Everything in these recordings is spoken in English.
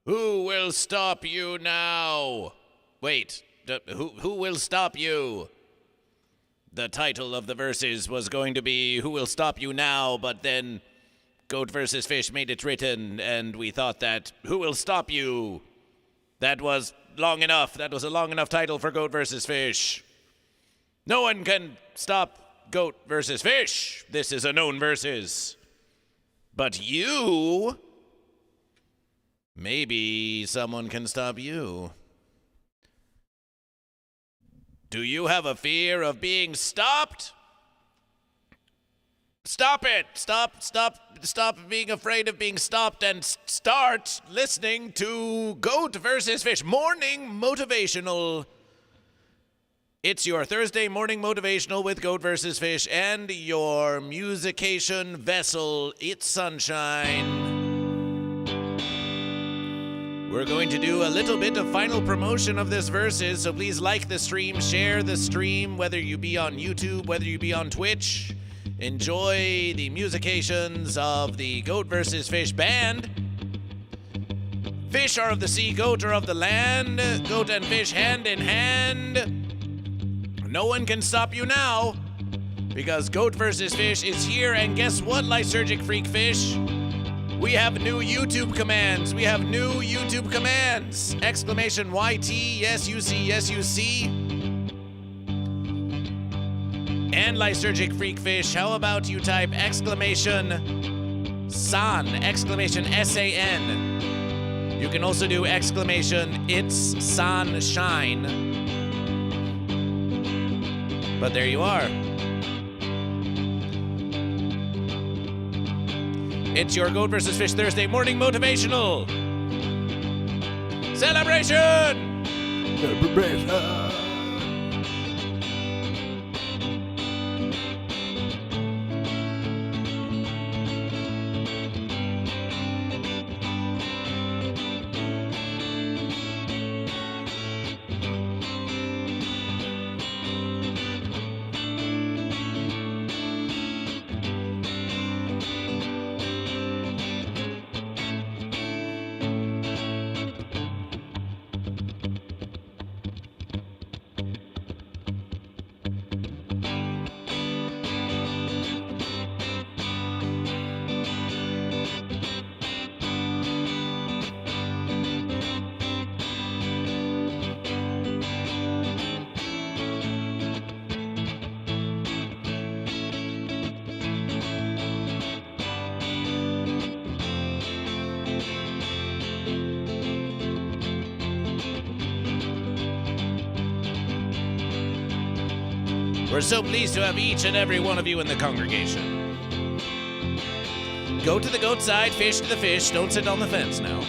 Who will stop you now? Wait, who will stop you? The title of the verses was going to be Who Will Stop You Now, but then GoatVsFish made it written, and we thought that Who Will Stop You? That was long enough. That was a long enough title for GoatVsFish. No one can stop GoatVsFish. This is a known versus. But you... maybe someone can stop you. Do you have a fear of being stopped? Stop it! Stop being afraid of being stopped and start listening to GoatVsFish Morning Motivational. It's your Thursday morning motivational with GoatVsFish and your musication vessel, It's Sunshine. We're going to do a little bit of final promotion of this verses, so please like the stream, share the stream, whether you be on YouTube, whether you be on Twitch. Enjoy the musications of the GoatVsFish band. Fish are of the sea, goat are of the land. Goat and fish hand in hand. No one can stop you now, because GoatVsFish is here, and guess what, lysergic freak fish? We have new YouTube commands. Exclamation YT, yes you see. And lysergic freak fish, how about you type exclamation SAN, exclamation SAN. You can also do exclamation It's Sunshine. But there you are. It's your GoatVsFish Thursday morning motivational celebration. We're so pleased to have each and every one of you in the congregation. Go to the goat side, fish to the fish. Don't sit on the fence now.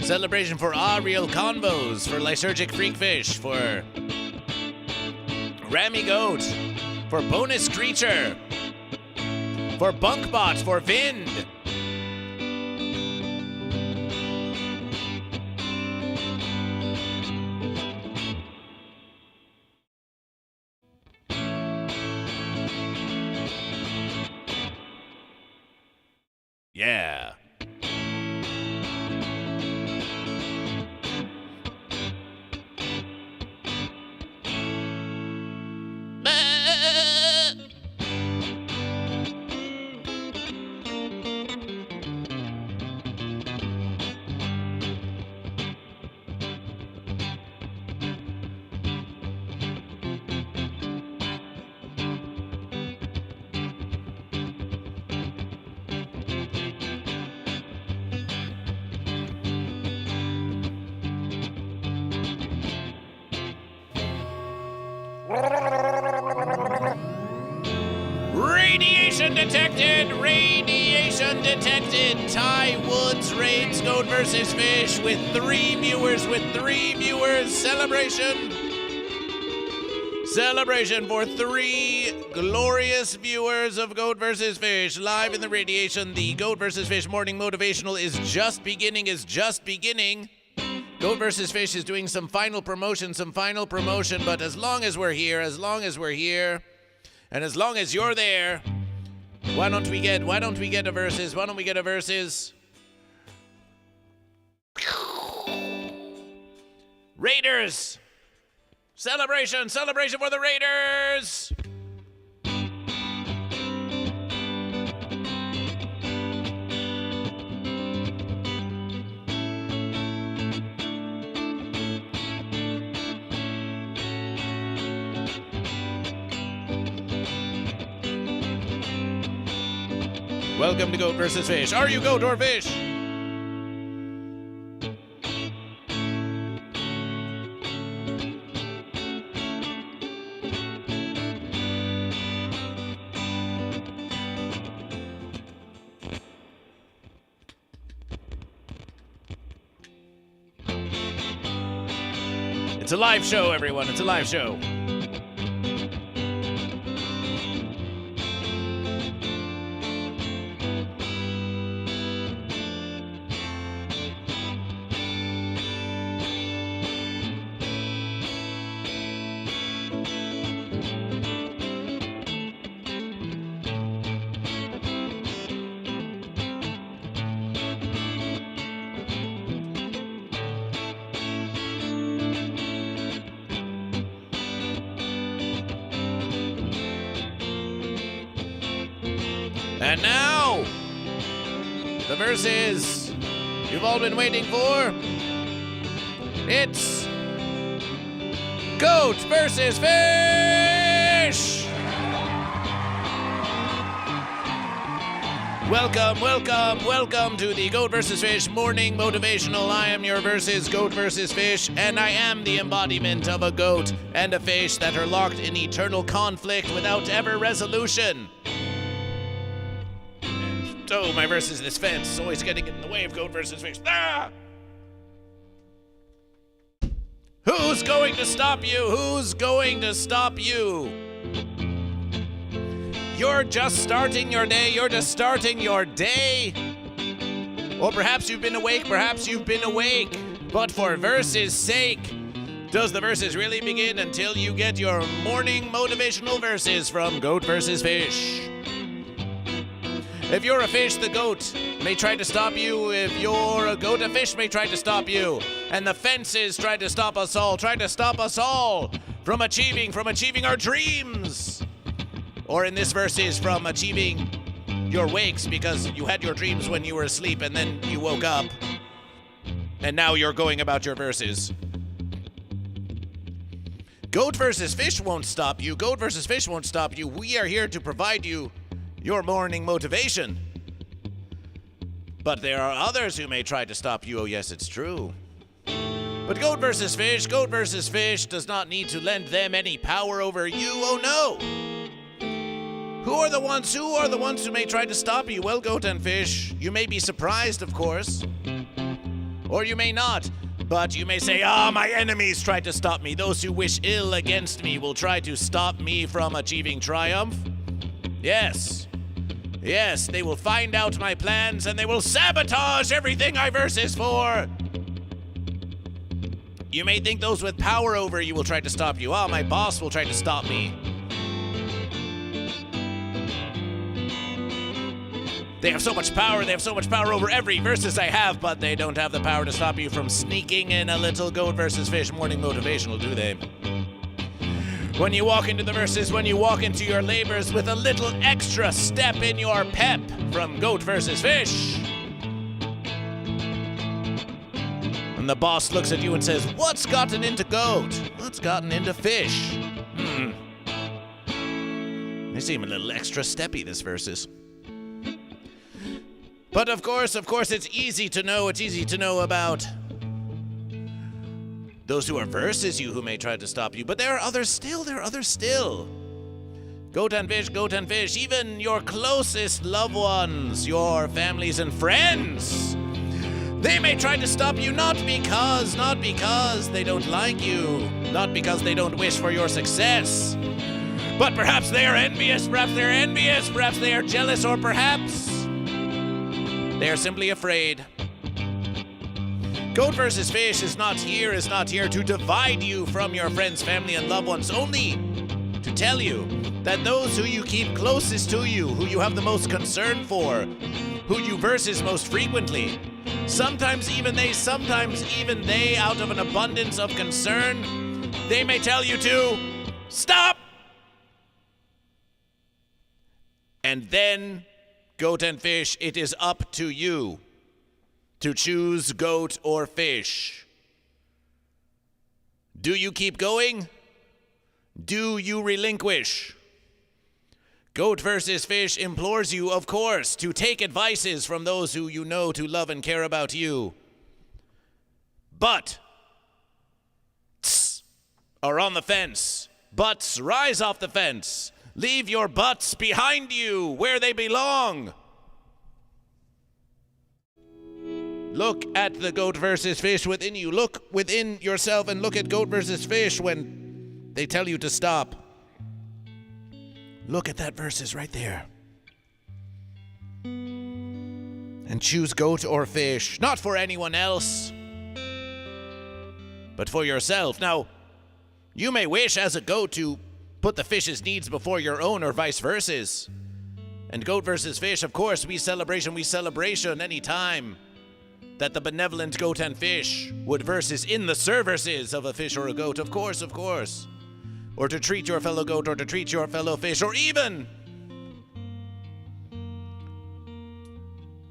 Celebration for Ariel Convos, for Lysergic Freakfish, for Rammy Goat, for Bonus Creature, for Bunkbot, for Vind. Yeah. Radiation detected! Radiation detected! Ty Woods raids Goat vs. Fish with 3 viewers, Celebration! Celebration for 3 glorious viewers of Goat vs. Fish. Live in the radiation, the Goat vs. Fish morning motivational is just beginning. Goat vs. Fish is doing some final promotion, but as long as we're here, and as long as you're there, why don't we get a versus? Raiders! Celebration for the Raiders! Welcome to Goat vs. Fish. Are you goat or fish? It's a live show, everyone. It's a live show. And now, the verses you've all been waiting for. It's Goat vs. Fish! Welcome to the Goat vs. Fish morning motivational. I am your versus Goat vs. Fish, and I am the embodiment of a goat and a fish that are locked in eternal conflict without ever resolution. Oh, my versus this fence is always getting in the way of Goat vs. Fish. Ah! Who's going to stop you? You're just starting your day. Or perhaps you've been awake. But for versus sake, does the verses really begin until you get your morning motivational verses from Goat vs. Fish? If you're a fish, the goat may try to stop you. If you're a goat, a fish may try to stop you. And the fences try to stop us all from achieving our dreams. Or in this verse from achieving your wakes, because you had your dreams when you were asleep and then you woke up. And now you're going about your verses. Goat vs. Fish won't stop you. We are here to provide you your morning motivation. But there are others who may try to stop you. Oh, yes, it's true. But Goat vs. Fish does not need to lend them any power over you. Oh, no. Who are the ones who may try to stop you? Well, Goat and Fish, you may be surprised, of course. Or you may not. But you may say, my enemies tried to stop me. Those who wish ill against me will try to stop me from achieving triumph. Yes, they will find out my plans and they will sabotage everything I verses for. You may think those with power over you will try to stop you. My boss will try to stop me. They have so much power over every versus I have, but they don't have the power to stop you from sneaking in a little Goat vs. Fish morning motivational, do they? When you walk into the verses, when you walk into your labors with a little extra step in your pep from Goat vs. Fish. And the boss looks at you and says, what's gotten into Goat? What's gotten into Fish? They seem a little extra steppy, this verses. But of course, it's easy to know about those who are versus you who may try to stop you, but there are others still. Goat and fish, even your closest loved ones, your families and friends. They may try to stop you not because they don't like you, not because they don't wish for your success, but perhaps they are envious, perhaps they are jealous, or perhaps they are simply afraid. Goat versus Fish is not here to divide you from your friends, family, and loved ones, only to tell you that those who you keep closest to you, who you have the most concern for, who you versus most frequently, sometimes even they, out of an abundance of concern, they may tell you to stop. And then, goat and fish, it is up to you to choose goat or fish. Do you keep going? Do you relinquish? Goat versus Fish implores you, of course, to take advices from those who you know to love and care about you. But are on the fence. Butts, rise off the fence. Leave your butts behind you where they belong. Look at the goat versus fish within you. Look within yourself and look at goat versus fish when they tell you to stop. Look at that versus right there. And choose goat or fish, not for anyone else, but for yourself. Now, you may wish as a goat to put the fish's needs before your own or vice versa. And goat versus fish, of course, we celebration any time that the benevolent goat and fish would versus in the services of a fish or a goat, of course. Or to treat your fellow goat, or to treat your fellow fish, or even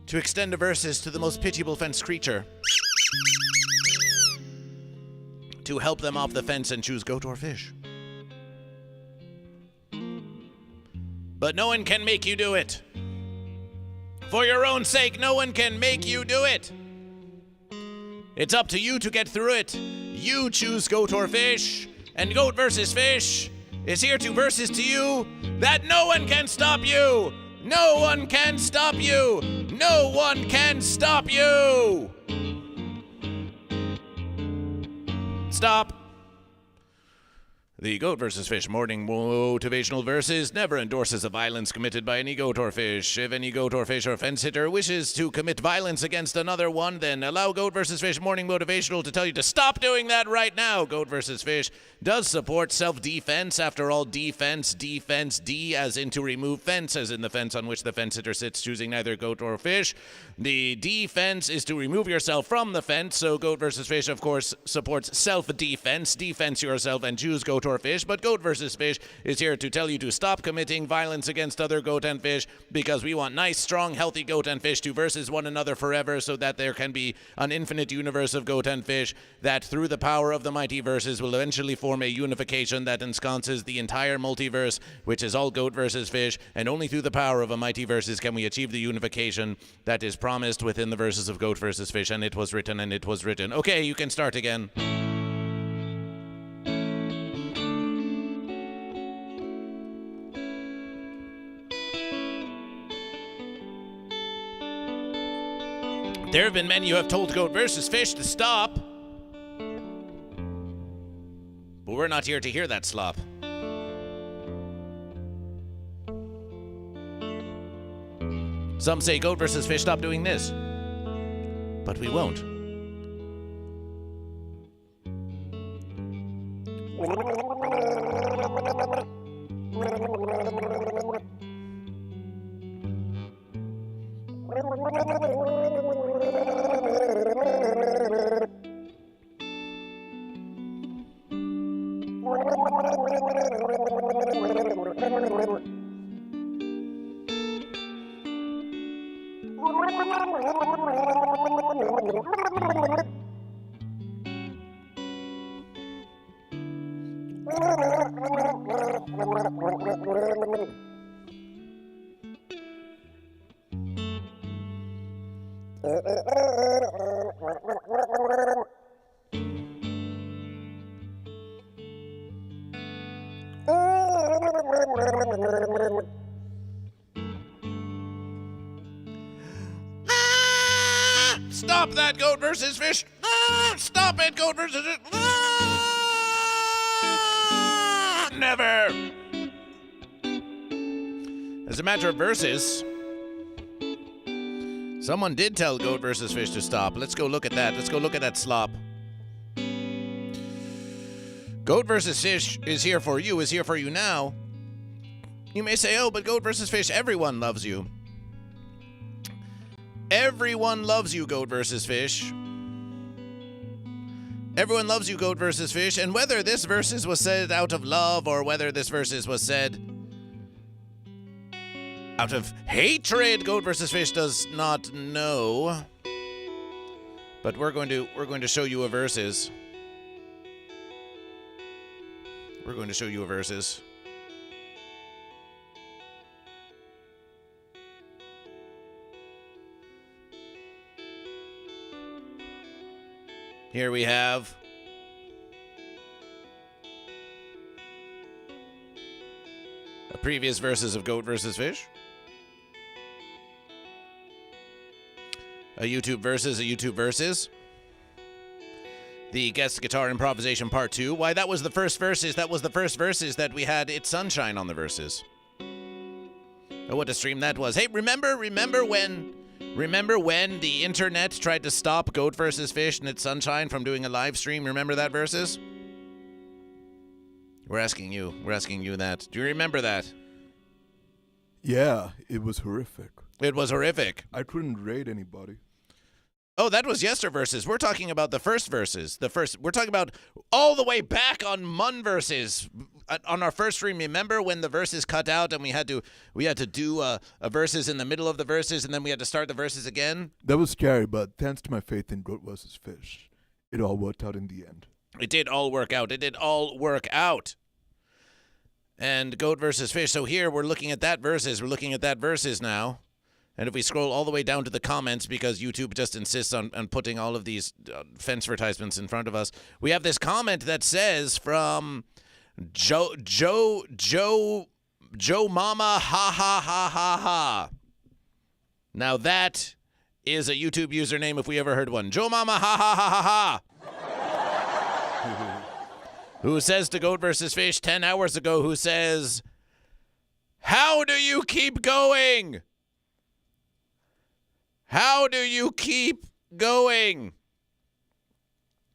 to extend a verses to the most pitiable fence creature, to help them off the fence and choose goat or fish. But no one can make you do it. For your own sake, no one can make you do it. It's up to you to get through it. You choose goat or fish, and goat versus fish is here to versus to you that no one can stop you. No one can stop you. No one can stop you. Stop. The Goat vs. Fish Morning Motivational Verses never endorses the violence committed by any goat or fish. If any goat or fish or fence sitter wishes to commit violence against another one, then allow Goat vs. Fish Morning Motivational to tell you to stop doing that right now. Goat vs. Fish does support self-defense. After all, defense, D as in to remove fence, as in the fence on which the fence sitter sits, choosing neither goat or fish. The defense is to remove yourself from the fence, so Goat vs. Fish, of course, supports self-defense. Defense yourself and choose goat or fish, but Goat vs. Fish is here to tell you to stop committing violence against other goat and fish, because we want nice, strong, healthy goat and fish to versus one another forever, so that there can be an infinite universe of goat and fish that through the power of the mighty verses will eventually form a unification that ensconces the entire multiverse, which is all goat versus fish, and only through the power of a mighty verses can we achieve the unification that is promised within the verses of Goat versus Fish. And it was written, and it was written. Okay, you can start again. There have been many who have told Goat versus Fish to stop, but we're not here to hear that slop. Some say, Goat versus Fish, stop doing this, but we won't. Stop that, Goat versus Fish! Stop it, Goat versus Fish! Never! As a matter of verses, someone did tell Goat versus Fish to stop. Let's go look at that. Let's go look at that slop. Goat versus Fish is here for you now. You may say, oh, but Goat versus Fish, everyone loves you. Everyone loves you, Goat versus Fish. Everyone loves you, Goat versus Fish. And whether this versus was said out of love or whether this versus was said out of hatred, Goat versus Fish does not know. But we're going to show you a versus. We're going to show you a versus. Here we have a previous versus of Goat versus Fish. A YouTube versus. The guest guitar improvisation part 2. Why, that was the first verses. That was the first verses that we had It's Sunshine on the verses. Oh, what a stream that was. Hey, remember when the internet tried to stop Goat versus Fish and It's Sunshine from doing a live stream? Remember that versus? We're asking you that. Do you remember that? Yeah, it was horrific. It was horrific. I couldn't rate anybody. Oh, that was yester versus. We're talking about the first verses. We're talking about all the way back on Mun verses. On our first stream, remember when the verses cut out and we had to do a verses in the middle of the verses and then we had to start the verses again? That was scary, but thanks to my faith in Goat vs. Fish, it all worked out in the end. It did all work out. It did all work out. And Goat versus Fish. So here we're looking at that verses. We're looking at that verses now. And if we scroll all the way down to the comments, because YouTube just insists on putting all of these fence advertisements in front of us, we have this comment that says from Joe Mama ha ha ha ha ha. Now that is a YouTube username if we ever heard one. Joe Mama ha ha ha ha ha. Who says to Goat versus Fish 10 hours ago, who says, how do you keep going? How do you keep going?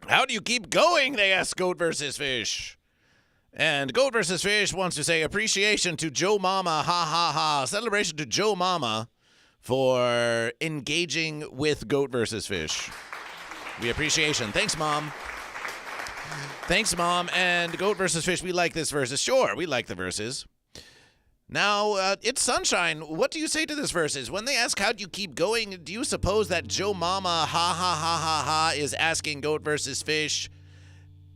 How do you keep going, they ask Goat versus Fish. And Goat versus Fish wants to say appreciation to Joe Mama, ha ha ha. Celebration to Joe Mama for engaging with Goat versus Fish. We appreciation. Thanks, Mom. Thanks, Mom. And Goat versus Fish, we like this versus. Sure, we like the verses. Now, It's Sunshine. What do you say to this verses? When they ask how do you keep going, do you suppose that Joe Mama, ha ha ha ha ha, is asking Goat versus Fish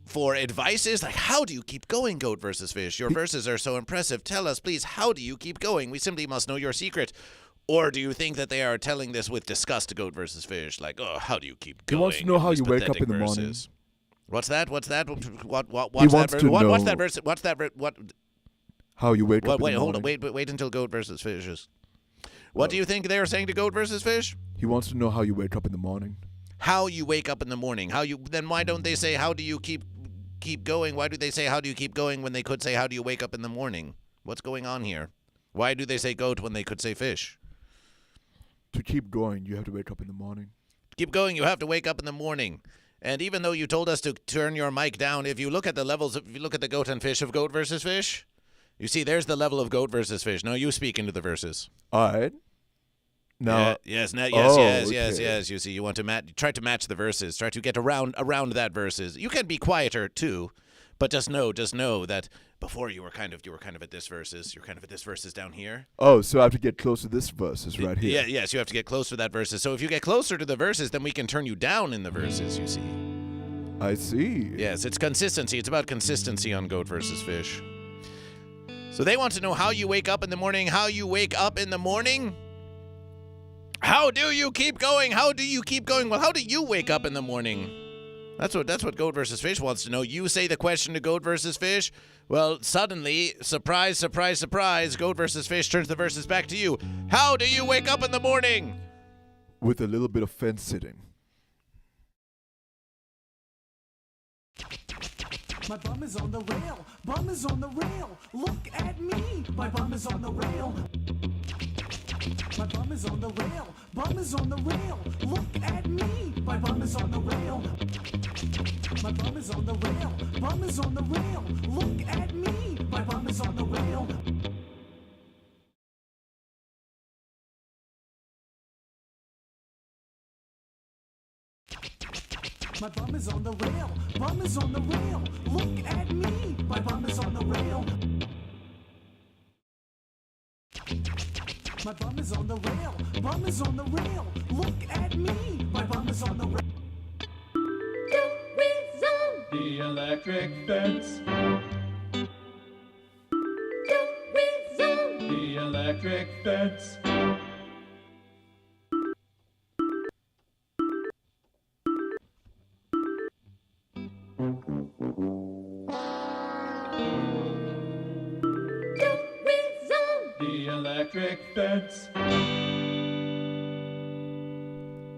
for advices? Like, how do you keep going, Goat versus Fish? Your verses are so impressive. Tell us, please, how do you keep going? We simply must know your secret. Or do you think that they are telling this with disgust to Goat versus Fish? Like, oh, how do you keep going? He wants to know how you wake up in the morning. What's that? What's that? What's that verse? What's that verse? What? How you wake up in the morning. Hold on. Wait until Goat versus Fish is. What do you think they are saying to Goat versus Fish? He wants to know how you wake up in the morning. How you wake up in the morning. Then why don't they say how do you keep going? Why do they say how do you keep going when they could say how do you wake up in the morning? What's going on here? Why do they say goat when they could say fish? To keep going, you have to wake up in the morning. To keep going, you have to wake up in the morning. And even though you told us to turn your mic down, if you look at the levels, if you look at the goat and fish of Goat versus Fish, you see there's the level of Goat versus Fish. Now you speak into the verses. All right. No. Yes. You see, you want to try to match the verses. Try to get around that verses. You can be quieter too, but just know that before you were kind of at this verses. You're kind of at this verses down here. Oh, so I have to get close to this verses right here. Yes, you have to get close to that verses. So if you get closer to the verses, then we can turn you down in the verses. You see. I see. Yes, it's consistency. It's about consistency on Goat versus Fish. So they want to know how you wake up in the morning. How you wake up in the morning. How do you keep going? How do you keep going? Well, how do you wake up in the morning? That's what Goat vs. Fish wants to know. You say the question to Goat vs. Fish. Well, suddenly, surprise, surprise, surprise, Goat vs. Fish turns the verses back to you. How do you wake up in the morning? With a little bit of fence sitting. My bum is on the rail, bum is on the rail. Look at me, my bum is on the rail. My bum is on the rail, bum is on the rail. Look at me, my bum is on the rail. My bum is on the rail, bum is on the rail. Look at me, my bum is on the rail. My bum is on the rail, bum is on the rail. Look at me, my bum is on the rail. My bum is on the rail, bum is on the rail. Look at me, my bum is on the rail. The electric fence. The electric fence. The electric fence.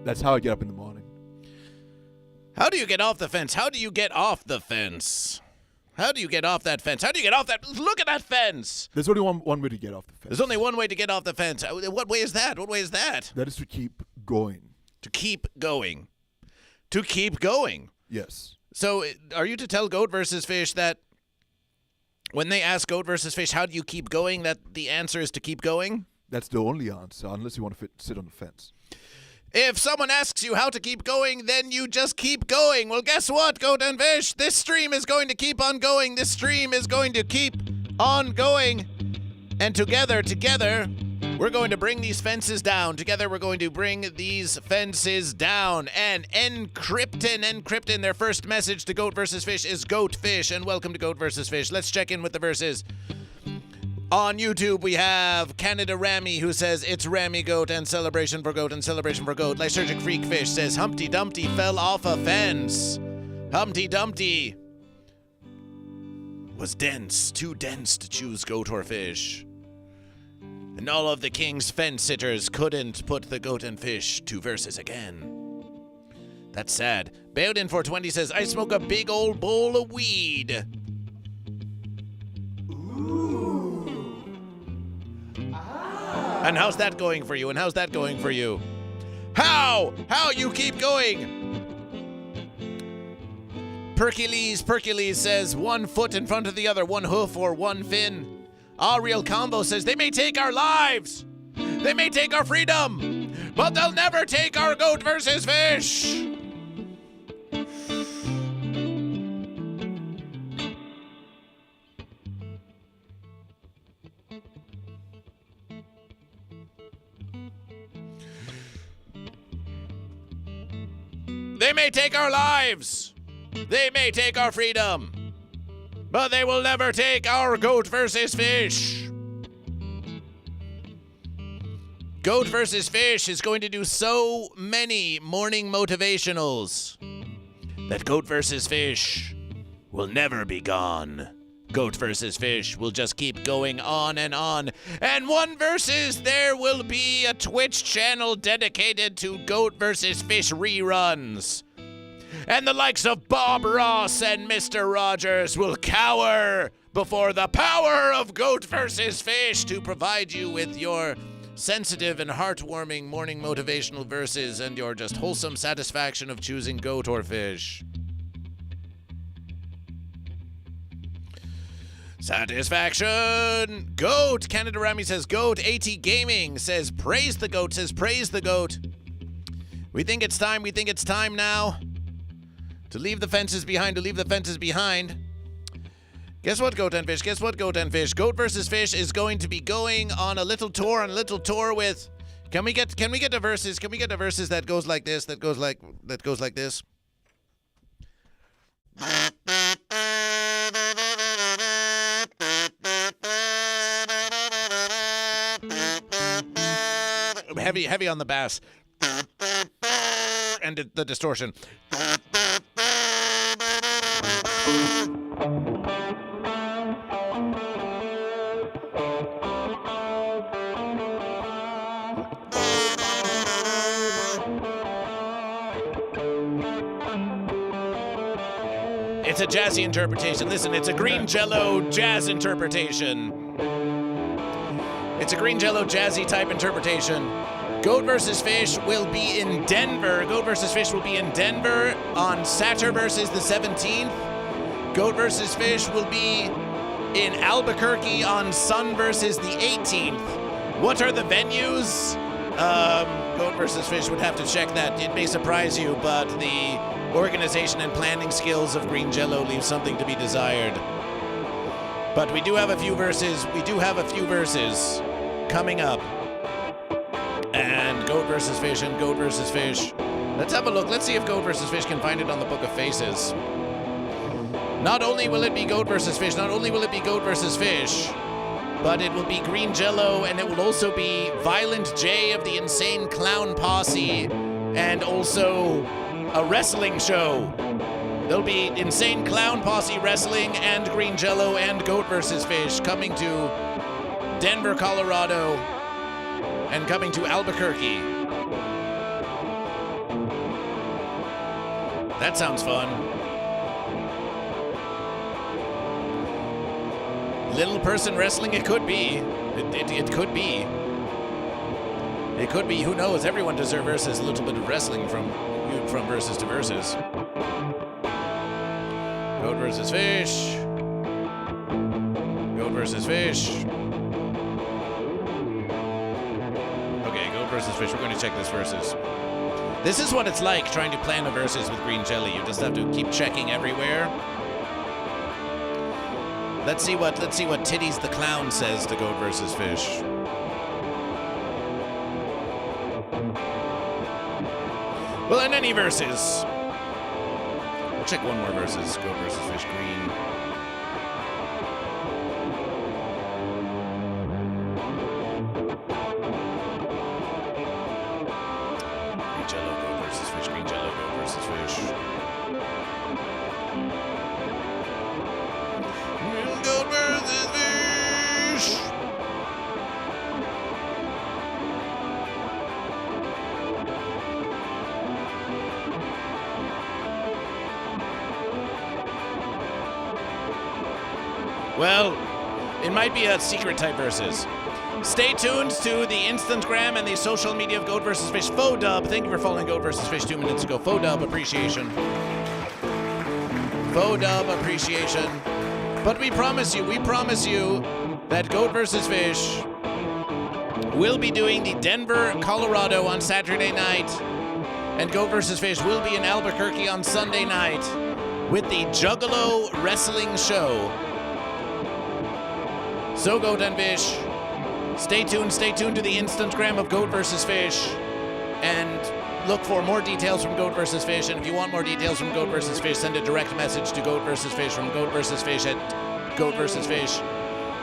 That's how I get up in the morning. How do you get off the fence? How do you get off the fence? How do you get off that fence? How do you get off that? Look at that fence. There's only one way to get off the fence. There's only one way to get off the fence. What way is that? What way is that? That is to keep going. To keep going. To keep going. Yes. So are you to tell Goat vs. Fish that when they ask Goat vs. Fish, how do you keep going, that the answer is to keep going? That's the only answer, unless you want to sit on the fence. If someone asks you how to keep going, then you just keep going. Well, guess what, Goat and Fish? This stream is going to keep on going. This stream is going to keep on going. And together, we're going to bring these fences down. Together, we're going to bring these fences down. And Encryptin, their first message to Goat vs. Fish is Goat Fish. And welcome to Goat vs. Fish. Let's check in with the verses. On YouTube, we have Canada Rammy, who says, it's Rammy Goat and celebration for Goat and celebration for Goat. Lysergic Freak Fish says, Humpty Dumpty fell off a fence. Humpty Dumpty was dense, too dense to choose Goat or Fish. And all of the king's fence sitters couldn't put the Goat and Fish to verses again. That's sad. Bailed in 420 says, I smoke a big old bowl of weed. And how's that going for you? How you keep going? Percules says, 1 foot in front of the other, 1 hoof or 1 fin. Our Real Combo says, they may take our lives. They may take our freedom. But they'll never take our Goat vs. Fish. They may take our lives. They may take our freedom. But they will never take our Goat vs. Fish. Goat vs. Fish is going to do so many morning motivationals that Goat vs. Fish will never be gone. Goat vs. Fish will just keep going on and on. And one versus, there will be a Twitch channel dedicated to Goat vs. Fish reruns. And the likes of Bob Ross and Mr. Rogers will cower before the power of Goat vs. Fish to provide you with your sensitive and heartwarming morning motivational verses and your just wholesome satisfaction of choosing Goat or Fish. Satisfaction! Goat! Canada Rami says Goat. AT Gaming says praise the Goat, We think it's time now to leave the fences behind, Guess what, Goat and Fish? Goat vs. Fish is going to be going on a little tour with... Can we get the verses? Can we get the verses that goes like this? That goes like this? Heavy on the bass. And the distortion. it's a jazzy interpretation. Listen, it's a Green Jellÿ jazz interpretation. It's a Green Jellÿ jazzy type interpretation. Goat vs. Fish will be in Denver. Goat vs. Fish will be in Denver on Saturday versus the 17th. Goat vs. Fish will be in Albuquerque on Sun versus the 18th. What are the venues? Goat vs. Fish would have to check that. It may surprise you, but the organization and planning skills of Green Jellÿ leave something to be desired. But we do have a few verses. We do have a few verses coming up. And Goat vs. Fish and Goat vs. Fish. Let's have a look. Let's see if Goat vs. Fish can find it on the Book of Faces. Not only will it be Goat vs. Fish, not only will it be Goat vs. Fish, but it will be Green Jellÿ, and it will also be Violent J of the Insane Clown Posse, and also a wrestling show. There'll be Insane Clown Posse Wrestling and Green Jellÿ and Goat vs. Fish coming to Denver, Colorado, and coming to Albuquerque. That sounds fun. Little person wrestling, it could be. It could be. It could be, who knows? Everyone deserves versus a little bit of wrestling from versus to versus. Goat vs. Fish. Goat vs. Fish. Okay, Goat vs. Fish. We're going to check this versus. This is what it's like trying to plan a versus with Green Jellÿ. You just have to keep checking everywhere. Let's see what Titties the Clown says to Goat vs. Fish. Well, in any verses, we'll check one more versus. Goat vs. Fish, Green. Green Jellÿ, Goat vs. Fish, Green Jellÿ, Goat vs. Fish. Goat vs. Fish. Well, it might be a secret type versus. Stay tuned to the Instagram and the social media of Goat vs. Fish. Faux dub. Thank you for following Goat vs. Fish 2 minutes ago. Faux dub appreciation. Faux dub appreciation. But we promise you that Goat vs. Fish will be doing the Denver, Colorado on Saturday night, and Goat vs. Fish will be in Albuquerque on Sunday night with the Juggalo Wrestling Show. So Goat and Fish, stay tuned to the Instagram of Goat vs. Fish, and look for more details from Goat vs. Fish. And if you want more details from Goat vs. Fish, send a direct message to Goat vs. Fish from Goat vs. Fish at Goat vs. Fish.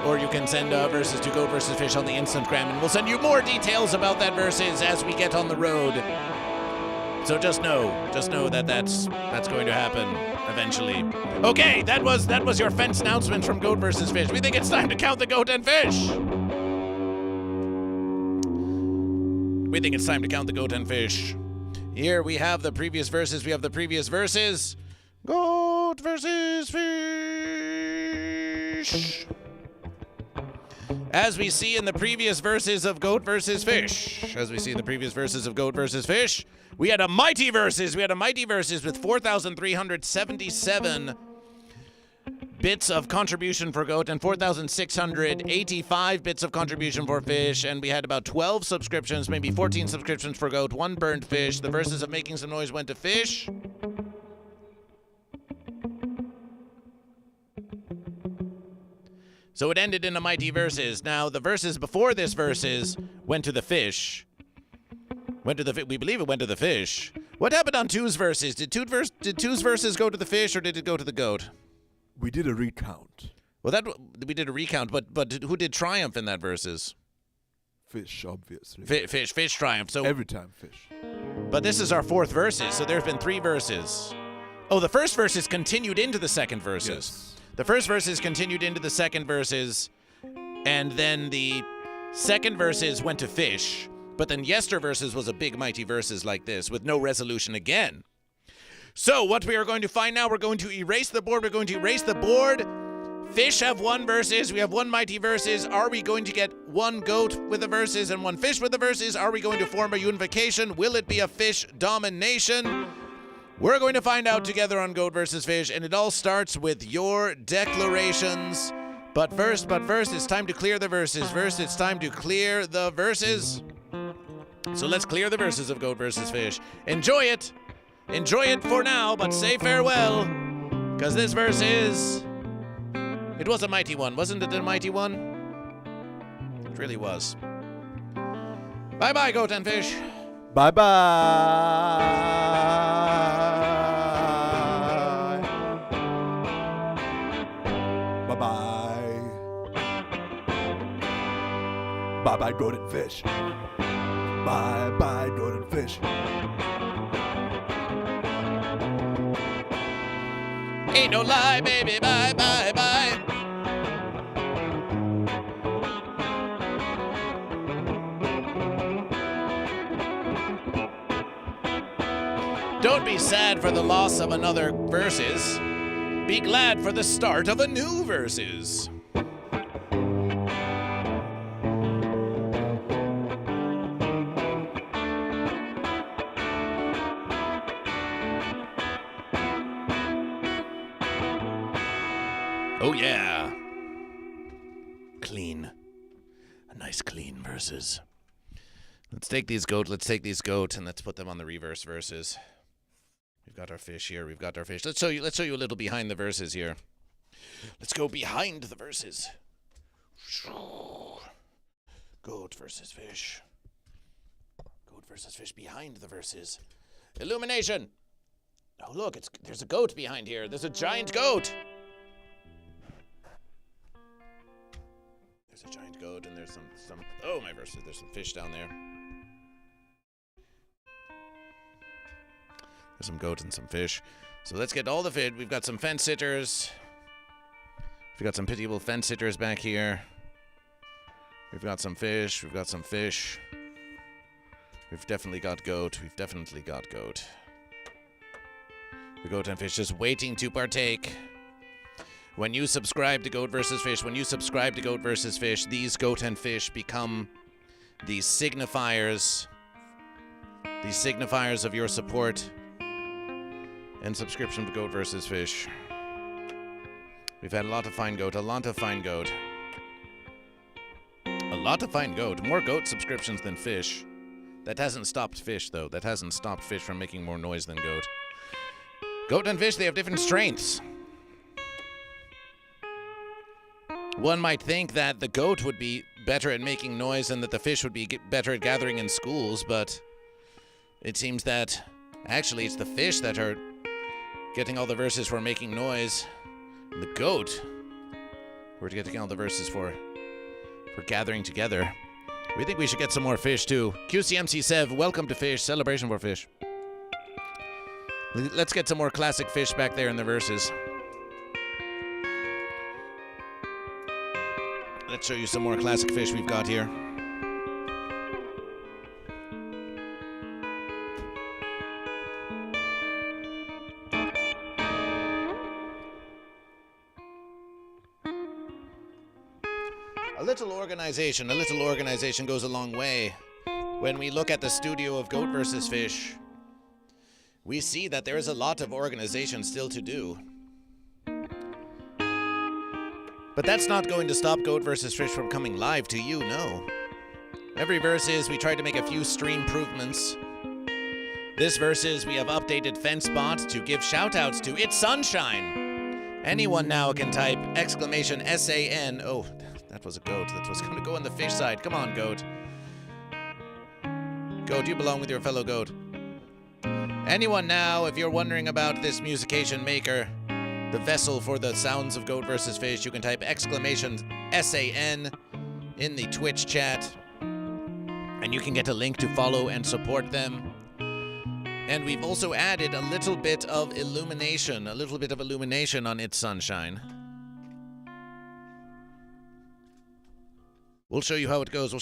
Or you can send verses to Goat vs. Fish on the Instagram, and we'll send you more details about that versus as we get on the road. So just know that that's going to happen eventually. Okay, that was your fence announcement from Goat vs. Fish. We think it's time to count the goat and fish. We think it's time to count the goat and fish. Here we have the previous verses. Goat vs. Fish. As we see in the previous verses of Goat vs. Fish. We had a mighty verses. With 4,377 bits of contribution for Goat and 4,685 bits of contribution for Fish. And we had about 12 subscriptions, maybe 14 subscriptions for Goat, 1 burned Fish. The verses of Making Some Noise went to Fish. So it ended in a mighty verses. Now, the verses before this verses went to the Fish. We believe it went to the Fish. What happened on Two's verses? Did Two's verses go to the Fish, or did it go to the Goat? We did a recount. Well, we did a recount, but who did triumph in that verses? Fish, obviously. Fish triumph. So every time Fish. But this is our 4th verses, so there have been 3 verses. Oh, the first verses continued into the second verses. Yes. The first verses continued into the second verses, and then the second verses went to Fish, but then Yester verses was a big mighty verses like this with no resolution again. So what we are going to find now, we're going to erase the board. We're going to erase the board. Fish have one versus. We have one mighty versus. Are we going to get one goat with the versus and one fish with the versus? Are we going to form a unification? Will it be a fish domination? We're going to find out together on Goat vs. Fish, and it all starts with your declarations. But first, it's time to clear the verses. First, it's time to clear the verses. So let's clear the verses of Goat vs. Fish. Enjoy it. Enjoy it for now, but say farewell. Because this verse is... It was a mighty one. Wasn't it a mighty one? It really was. Bye-bye, Goat and Fish. Bye-bye. Bye-bye. Bye-bye, Goat and Fish. Bye-bye, Goat and Fish. Ain't no lie, baby. Bye, bye, bye. Don't be sad for the loss of another versus. Be glad for the start of a new versus. Oh yeah. Clean. A nice clean versus. Let's take these goat, and let's put them on the reverse verses. We've got our fish here, Let's show you a little behind the verses here. Let's go behind the verses. Goat versus fish. Goat versus fish behind the verses. Illumination. Oh look, there's a goat behind here. There's a giant goat. There's a giant goat, and there's some. Oh my verses! There's some fish down there. There's some goat and some fish. So let's get all the fish. We've got some fence sitters. We've got some pitiable fence sitters back here. We've got some fish. We've got some fish. We've definitely got goat. The goat and fish just waiting to partake. When you subscribe to Goat vs. Fish, these goat and fish become the signifiers of your support and subscription to Goat vs. Fish. We've had a lot of fine goat. More goat subscriptions than fish. That hasn't stopped fish, though. That hasn't stopped fish from making more noise than goat. Goat and fish, they have different strengths. One might think that the goat would be better at making noise and that the fish would be better at gathering in schools, but it seems that actually it's the fish that are getting all the verses for making noise. And the goat we're getting all the verses for gathering together. We think we should get some more fish too. QCMC Sev, welcome to Fish, celebration for fish. Let's get some more classic fish back there in the verses. Let's show you some more classic fish we've got here. A little organization goes a long way. When we look at the studio of Goat vs. Fish, we see that there is a lot of organization still to do. But that's not going to stop Goat vs. Fish from coming live to you, no. Every versus, we try to make a few stream improvements. This versus, we have updated FenceBot to give shoutouts to It's Sunshine. Anyone now can type exclamation SAN. Oh, that was a goat. That was going to go on the fish side. Come on, goat. Goat, you belong with your fellow goat. Anyone now, if you're wondering about this musication maker, the vessel for the sounds of Goat vs. Fish, you can type exclamation SAN in the Twitch chat, and you can get a link to follow and support them. And we've also added a little bit of illumination on It's Sunshine. We'll show you how it goes.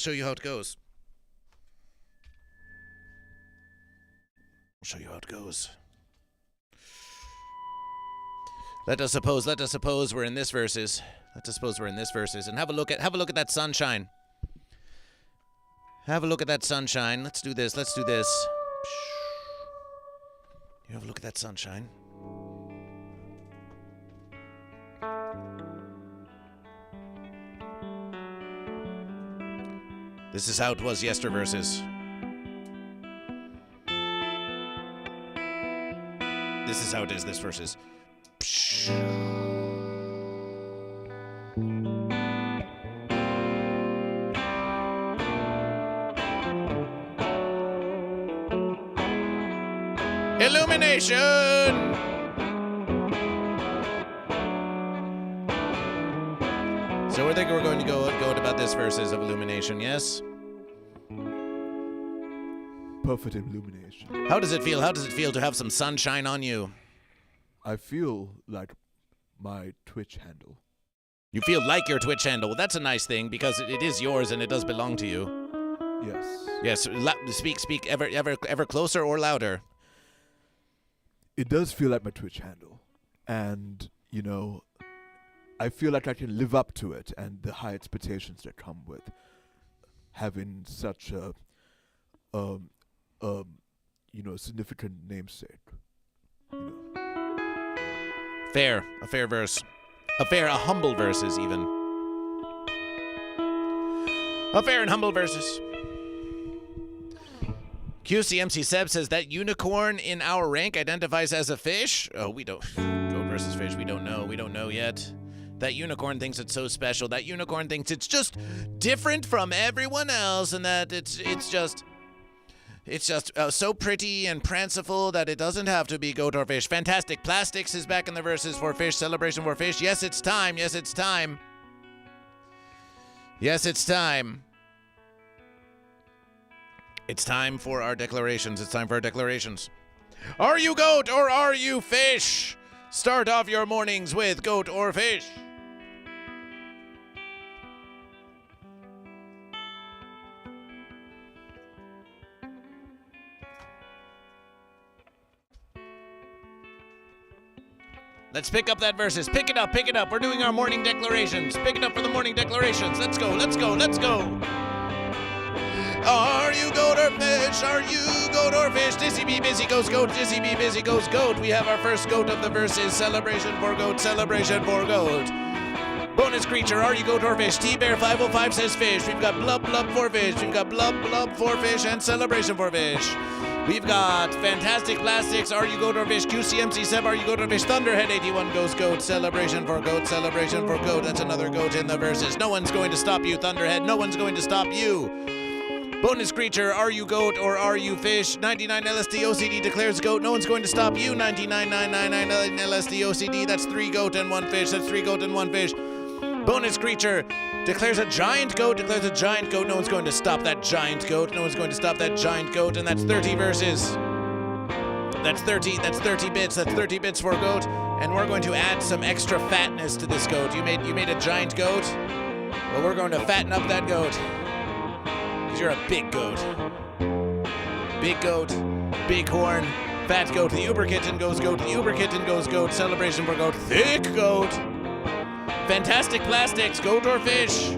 Let us suppose we're in this verses. Let us suppose we're in this verses, and have a look at that sunshine. Have a look at that sunshine. Let's do this. You have a look at that sunshine. This is how it was yesterverses. This is how it is this verses. Illumination! So I think we're going to go about this verses of illumination, yes? Perfect illumination. How does it feel? How does it feel to have some sunshine on you? I feel like my Twitch handle. You feel like your Twitch handle. Well, that's a nice thing because it is yours and it does belong to you. Yes. Yes. Speak ever closer or louder. It does feel like my Twitch handle. And, I feel like I can live up to it and the high expectations that come with having such a significant namesake. Fair. A fair verse. A humble verses even. A fair and humble verses. QCMC Seb says that unicorn in our rank identifies as a fish. Oh, we don't. Goat versus fish. We don't know. We don't know yet. That unicorn thinks it's so special. That unicorn thinks it's just different from everyone else, and that it's just so pretty and pranciful that it doesn't have to be goat or fish. Fantastic Plastics is back in the verses for fish. Celebration for fish. Yes, it's time. Yes, it's time. Yes, it's time. It's time for our declarations. It's time for our declarations. Are you goat or are you fish? Start off your mornings with goat or fish. Let's pick up that verses. Pick it up, pick it up. We're doing our morning declarations. Pick it up for the morning declarations. Let's go, let's go, let's go. Are you goat or fish? Are you goat or fish? Dizzy be busy goes goat. Dizzy be busy goes goat. We have our first goat of the verses. Celebration for goat. Celebration for goat. Bonus creature. Are you goat or fish? T-Bear 505 says fish. We've got blub blub for fish. We've got blub blub for fish and celebration for fish. We've got Fantastic Plastics, Are You Goat or Fish? QCMC Seb, Are You Goat or Fish? Thunderhead 81 goes goat. Celebration for goat. Celebration for goat. That's another goat in the verses. No one's going to stop you, Thunderhead. No one's going to stop you. Bonus creature, Are You Goat or Are You Fish? 99 LSD OCD declares goat. No one's going to stop you. 99999 LSD OCD. That's 3 goat and 1 fish. That's 3 goat and 1 fish. Bonus creature declares a giant goat. Declares a giant goat. No one's going to stop that giant goat. No one's going to stop that giant goat. And that's 30 verses. That's 30 bits. That's 30 bits for a goat. And we're going to add some extra fatness to this goat. You made a giant goat. Well, we're going to fatten up that goat. Because you're a big goat. Big goat. Big horn. Fat goat. The Uber kitten goes goat. The Uber kitten goes goat. Celebration for goat. Thick goat. Fantastic Plastics, goat or fish?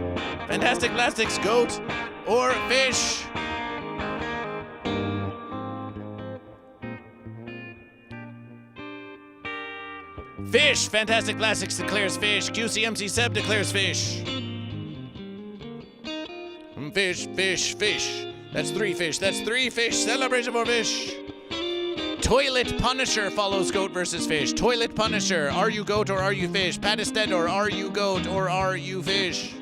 Fantastic Plastics, goat or fish? Fish! Fantastic Plastics declares fish. QCMC Seb declares fish. Fish, fish, fish. That's 3 fish. That's 3 fish. Celebration for fish. Toilet Punisher follows goat versus fish. Toilet Punisher, Are you goat or are you fish? Patistedor, Are you goat or are you fish?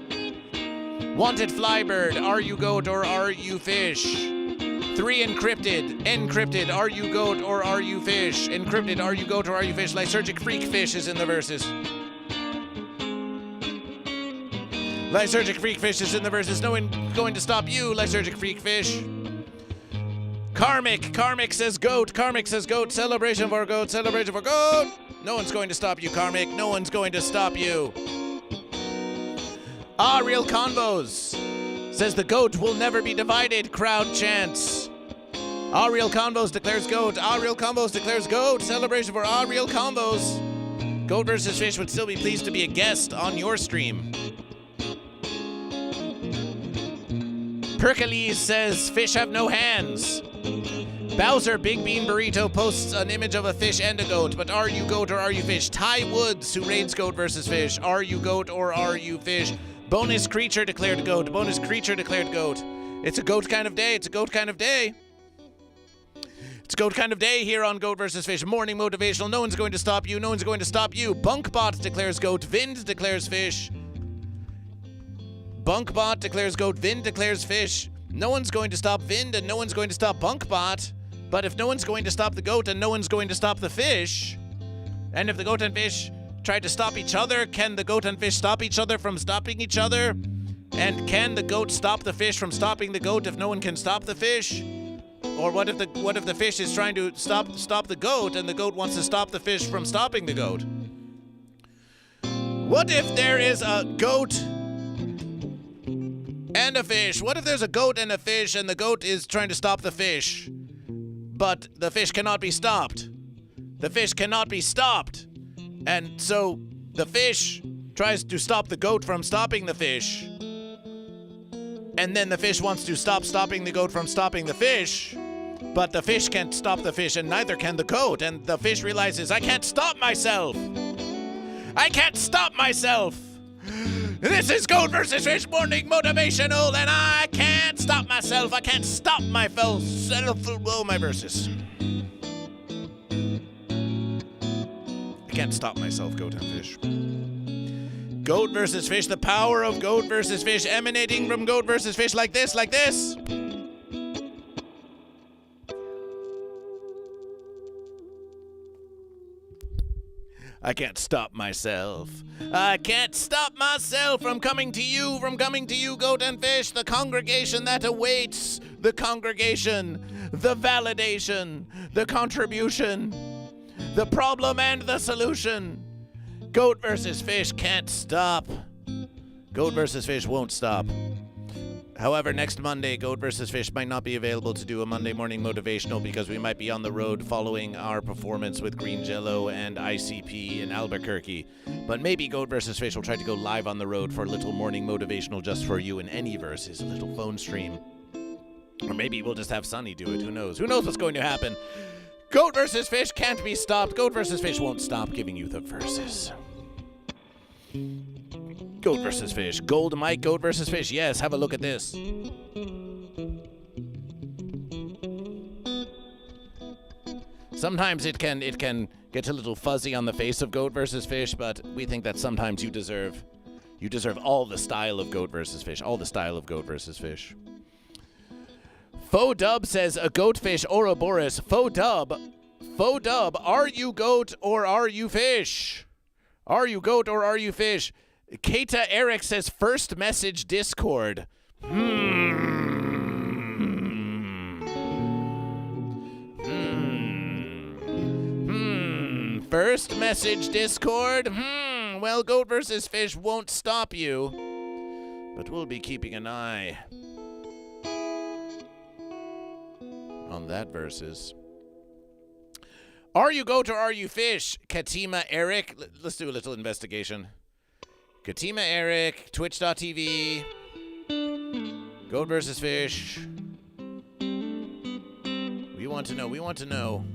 Wanted Flybird, Are you goat or are you fish? 3 Encrypted, Are you goat or are you fish? Encrypted, Are you goat or are you fish? Lysergic Freak Fish is in the verses. Lysergic Freak Fish is in the verses. No one going to stop you, Lysergic Freak Fish. Karmic says goat. Karmic says goat. Celebration for goat. Celebration for goat. No one's going to stop you, Karmic. No one's going to stop you. Real Convos says the goat will never be divided. Crowd chants. Real Convos declares goat. Real Combos declares goat. Celebration for Real Combos. Goat vs. Fish would still be pleased to be a guest on your stream. Pericles says, fish have no hands. Bowser Big Bean Burrito posts an image of a fish and a goat, but are you goat or are you fish? Ty Woods, who raids Goat vs. Fish, are you goat or are you fish? Bonus Creature declared goat. Bonus Creature declared goat. It's a goat kind of day. It's a goat kind of day. It's goat kind of day here on Goat vs. Fish. Morning motivational. No one's going to stop you. No one's going to stop you. Bunkbot declares goat. Vind declares fish. Bunkbot declares goat. Vind declares fish. No one's going to stop Vind and no one's going to stop Bunkbot. But if no one's going to stop the goat and no one's going to stop the fish, and if the goat and fish try to stop each other, can the goat and fish stop each other from stopping each other? And can the goat stop the fish from stopping the goat if no one can stop the fish? Or what if the fish is trying to stop the goat and the goat wants to stop the fish from stopping the goat? What if there is a goat and a fish? What if there's a goat and a fish and the goat is trying to stop the fish, but the fish cannot be stopped? The fish cannot be stopped. And so the fish tries to stop the goat from stopping the fish. And then the fish wants to stopping the goat from stopping the fish, but the fish can't stop the fish and neither can the goat. And the fish realizes, I can't stop myself. I can't stop myself. This is Goat vs. Fish Morning Motivational, and I can't stop myself. I can't stop myself. Oh, my verses. I can't stop myself, goat and fish. Goat vs. Fish, the power of Goat vs. Fish emanating from Goat vs. Fish like this, like this. I can't stop myself. I can't stop myself from coming to you, Goat and Fish, the congregation that awaits, the congregation, the validation, the contribution, the problem and the solution. Goat vs. Fish can't stop. Goat vs. Fish won't stop. However, next Monday, Goat vs. Fish might not be available to do a Monday morning motivational because we might be on the road following our performance with Green Jellÿ and ICP in Albuquerque. But maybe Goat vs. Fish will try to go live on the road for a little morning motivational just for you in any verses, a little phone stream. Or maybe we'll just have Sunny do it. Who knows? Who knows what's going to happen? Goat vs. Fish can't be stopped. Goat vs. Fish won't stop giving you the verses. Goat vs. Fish. Gold Mike, Goat vs. Fish. Yes, have a look at this. Sometimes it can get a little fuzzy on the face of Goat vs. Fish, but we think that sometimes you deserve all the style of Goat vs. Fish. All the style of Goat vs. Fish. Faux Dub says a goatfish Ouroboros. Faux Dub, are you goat or are you fish? Are you goat or are you fish? Keita Eric says first message Discord. First message Discord. Well, Goat vs. Fish won't stop you, but we'll be keeping an eye on that versus. Are you goat or are you fish? Katima Eric. Let's do a little investigation. Katima Eric, twitch.tv. Goat vs. Fish. We want to know.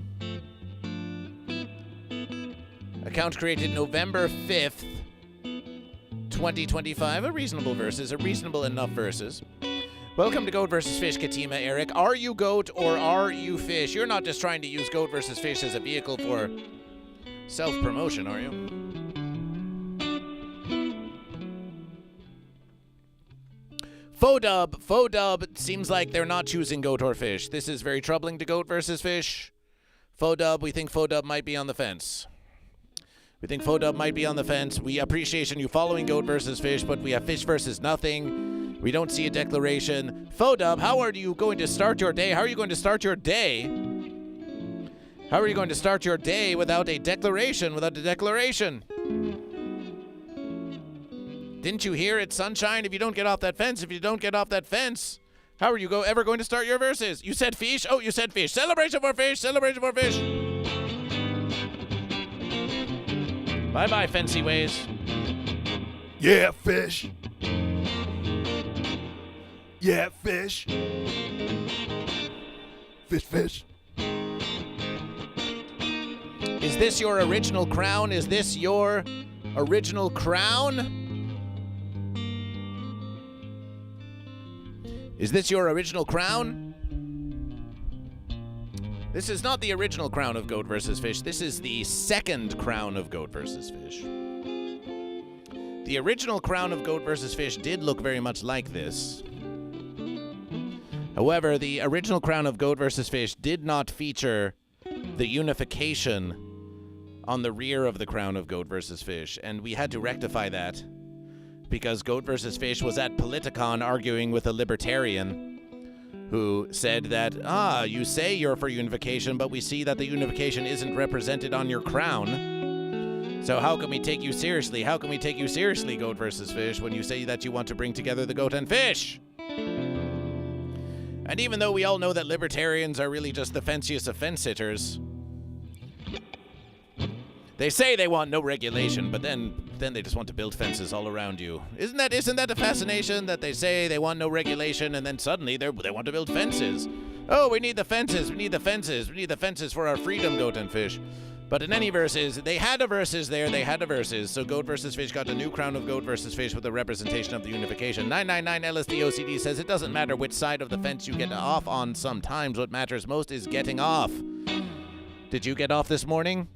Account created November 5th, 2025. A reasonable enough verses. Welcome to Goat vs. Fish, Katima Eric. Are you goat or are you fish? You're not just trying to use Goat vs. Fish as a vehicle for self-promotion, are you? Faux Dub seems like they're not choosing goat or fish. This is very troubling to Goat vs. Fish. Faux Dub, we think Faux Dub might be on the fence. We appreciate you following Goat vs. Fish, but we have fish versus nothing. We don't see a declaration. Faux Dub, how are you going to start your day? How are you going to start your day without a declaration? Didn't you hear it, sunshine? If you don't get off that fence, how are you ever going to start your verses? You said fish? Oh, you said fish. Celebration for fish. Bye-bye, fancy ways. Yeah, fish. Yeah, fish. Fish, fish. Is this your original crown? Is this your original crown? Is this your original crown? This is not the original crown of Goat vs. Fish. This is the second crown of Goat vs. Fish. The original crown of Goat vs. Fish did look very much like this. However, the original crown of Goat vs. Fish did not feature the unification on the rear of the crown of Goat vs. Fish, and we had to rectify that because Goat vs. Fish was at Politicon arguing with a libertarian who said that, you say you're for unification, but we see that the unification isn't represented on your crown. So how can we take you seriously? How can we take you seriously, Goat vs. Fish, when you say that you want to bring together the goat and fish? And even though we all know that libertarians are really just the fanciest of fence-sitters, they say they want no regulation, but then they just want to build fences all around you. Isn't that a fascination that they say they want no regulation and then suddenly they want to build fences? Oh, we need the fences, we need the fences, we need the fences for our freedom, goat and fish. But in any verses, they had a verses there, so Goat vs. Fish got a new crown of Goat vs. Fish with a representation of the unification. 999 LSD OCD says it doesn't matter which side of the fence you get off on sometimes. What matters most is getting off. Did you get off this morning?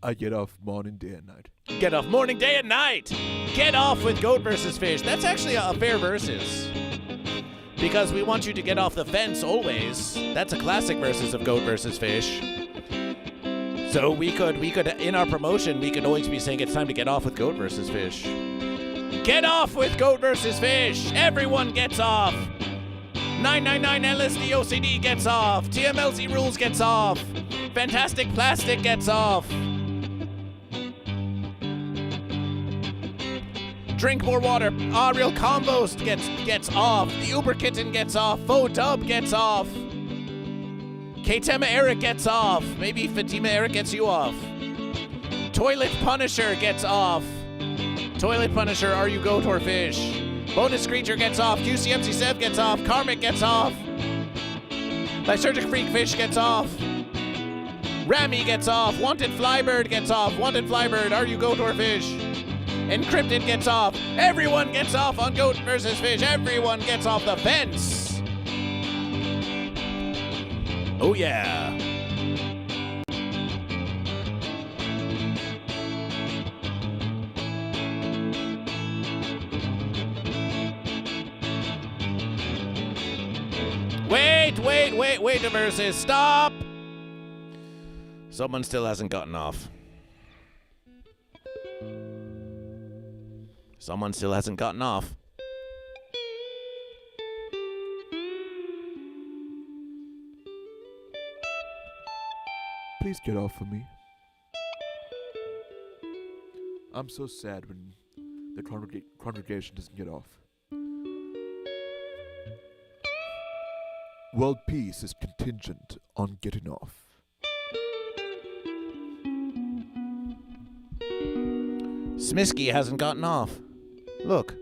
I get off morning, day, and night. Get off morning, day, and night. Get off with Goat vs. Fish. That's actually a fair versus. Because we want you to get off the fence always. That's a classic versus of Goat vs. Fish. So we could, in our promotion, we could always be saying it's time to get off with Goat vs. Fish. Get off with Goat vs. Fish. Everyone gets off. 999 LSD OCD gets off. TMLZ Rules gets off. Fantastic Plastic gets off. Drink more water. Real Compost gets off. The Uber Kitten gets off. Faux Dub gets off. K-Tema Eric gets off. Maybe Fatima Eric gets you off. Toilet Punisher gets off. Toilet Punisher, are you goat or fish? Bonus Creature gets off. QCMC Sev gets off. Karmic gets off. Lysergic Freak Fish gets off. Rami gets off. Wanted Flybird gets off. Wanted Flybird, are you goat or fish? Encrypted gets off. Everyone gets off on Goat vs. Fish. Everyone gets off the fence. Oh yeah. Wait, the verses. Stop! Someone still hasn't gotten off. Someone still hasn't gotten off. Please get off for me. I'm so sad when the congregation doesn't get off. World peace is contingent on getting off. Smisky hasn't gotten off. Look.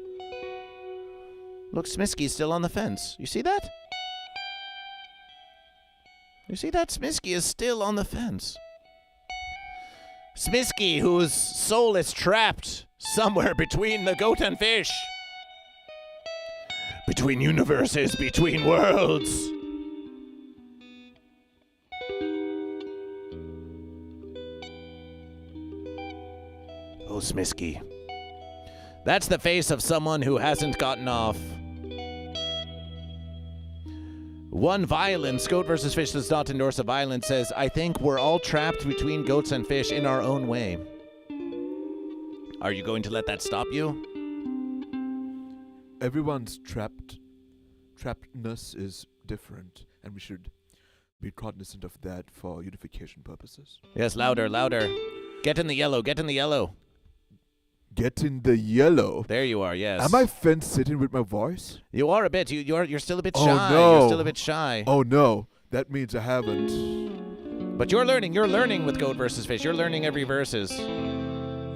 Look, Smisky's still on the fence. You see that? You see that? Smisky is still on the fence. Smisky, whose soul is trapped somewhere between the goat and fish. Between universes, between worlds. Oh, Smisky. That's the face of someone who hasn't gotten off. One Violence, Goat vs. Fish does not endorse a violence, says, I think we're all trapped between goats and fish in our own way. Are you going to let that stop you? Everyone's trappedness is different, and we should be cognizant of that for unification purposes. Yes, louder, louder. Get in the yellow, get in the yellow. Get in the yellow. There you are, yes. Am I fence-sitting with my voice? You are a bit. You're still a bit Oh, shy. no. You're still a bit shy. Oh no, that means I haven't. But you're learning with Goat vs. Fish. You're learning every verses.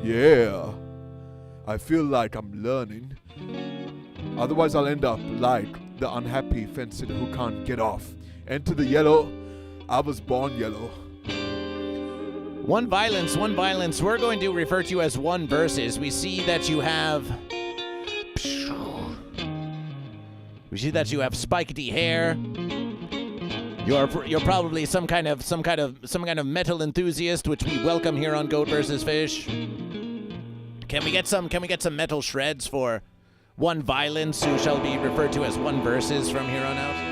Yeah. I feel like I'm learning. Otherwise, I'll end up like the unhappy fence sitter who can't get off. Enter the yellow. I was born yellow. One violence. We're going to refer to you as one versus. We see that you have spikety hair. You're probably some kind of metal enthusiast, which we welcome here on Goat vs. Fish. Can we get some metal shreds for one violence, who shall be referred to as one versus from here on out?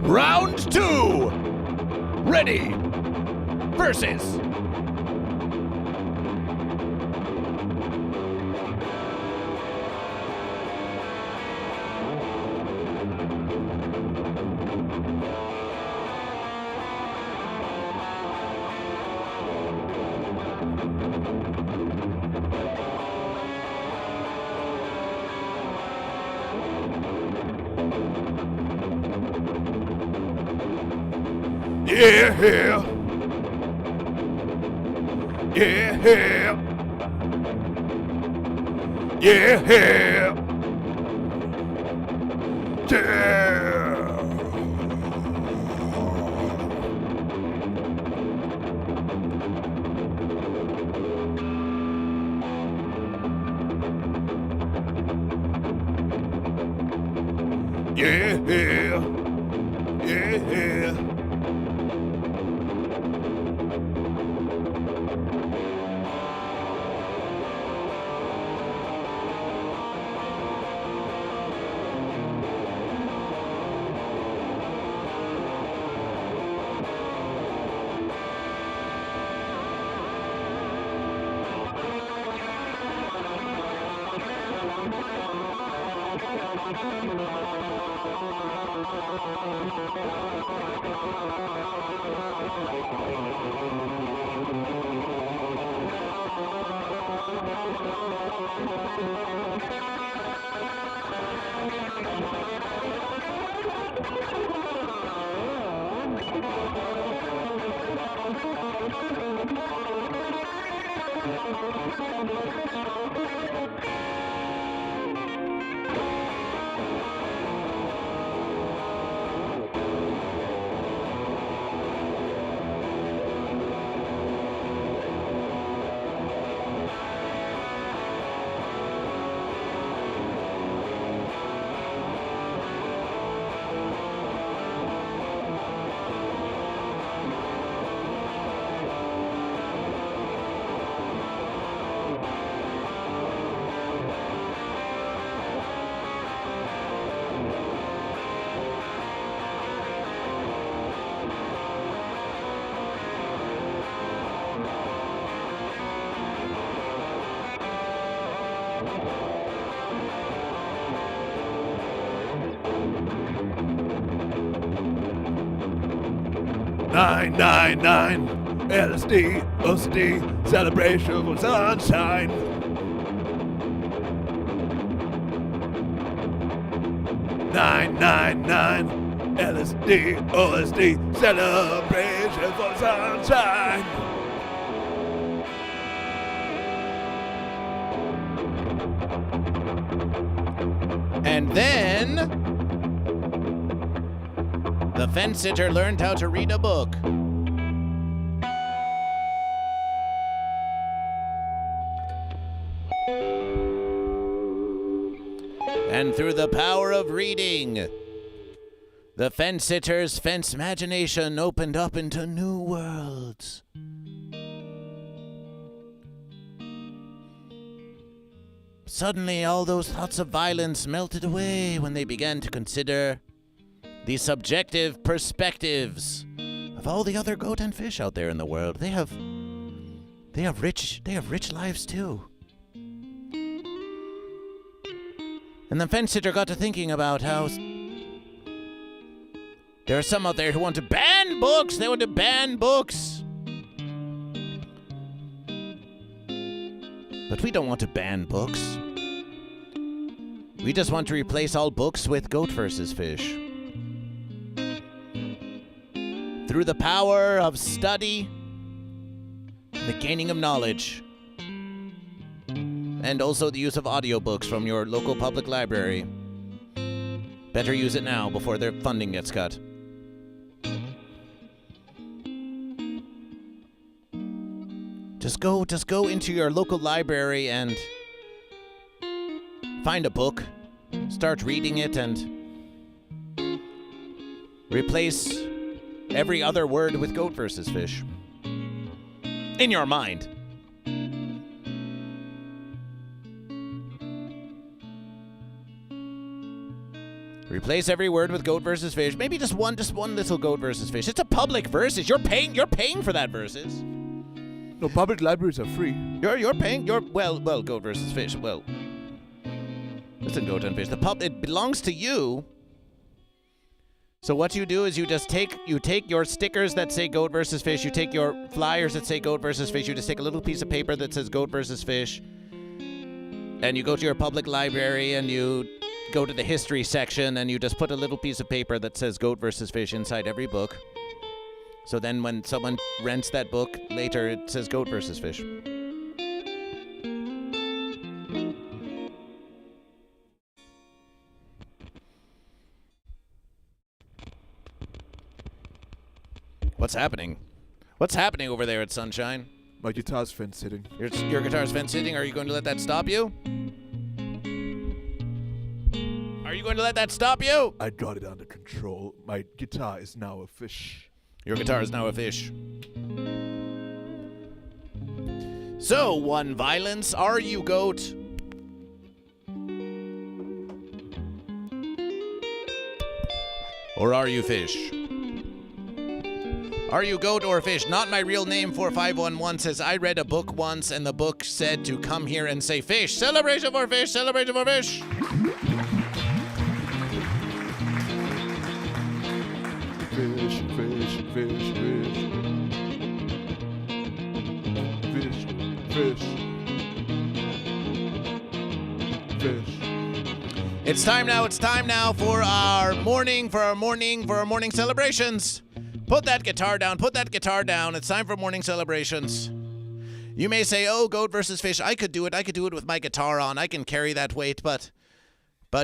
Round 2. Ready. Versus. Yeah. Yeah. Yeah. Yeah. Yeah. Nine, nine, nine. LSD, OCD, celebration for sunshine. Nine, nine, nine. LSD, OSD, celebration for sunshine. And then the fence sitter learned how to read a book. And through the power of reading, the fence sitter's fence imagination opened up into new worlds. Suddenly, all those thoughts of violence melted away when they began to consider the subjective perspectives of all the other goat and fish out there in the world. They have rich lives too. And the fence sitter got to thinking about how there are some out there who want to ban books. They want to ban books. But we don't want to ban books. We just want to replace all books with Goat vs. Fish. Through the power of study and the gaining of knowledge, and also the use of audiobooks from your local public library. Better use it now before their funding gets cut. Just go into your local library and find a book, start reading it, and replace every other word with Goat vs. Fish. In your mind. Replace every word with Goat vs. Fish. Maybe just one little Goat vs. Fish. It's a public versus. You're paying for that versus. No, public libraries are free. You're paying. Well, Goat vs. Fish. Well, listen, Goat and Fish. It belongs to you. So what you do is you take your stickers that say Goat vs. Fish. You take your flyers that say Goat vs. Fish. You just take a little piece of paper that says Goat vs. Fish, and you go to your public library and you go to the history section and you just put a little piece of paper that says Goat vs. Fish inside every book. So then when someone rents that book later, it says Goat vs. Fish. What's happening? What's happening over there at Sunshine? My guitar's fence sitting. Your guitar's fence sitting? Are you going to let that stop you? Are you going to let that stop you? I got it under control. My guitar is now a fish. Your guitar is now a fish. So, one violence, are you goat? Or are you fish? Are you goat or fish? Not my real name 4511 says, I read a book once and the book said to come here and say fish. Celebration for fish, celebration for fish. Fish, fish, fish, fish. Fish, fish. Fish. It's time now for our morning celebrations. Put that guitar down. It's time for morning celebrations. You may say, oh, Goat vs. Fish, I could do it with my guitar on. I can carry that weight, but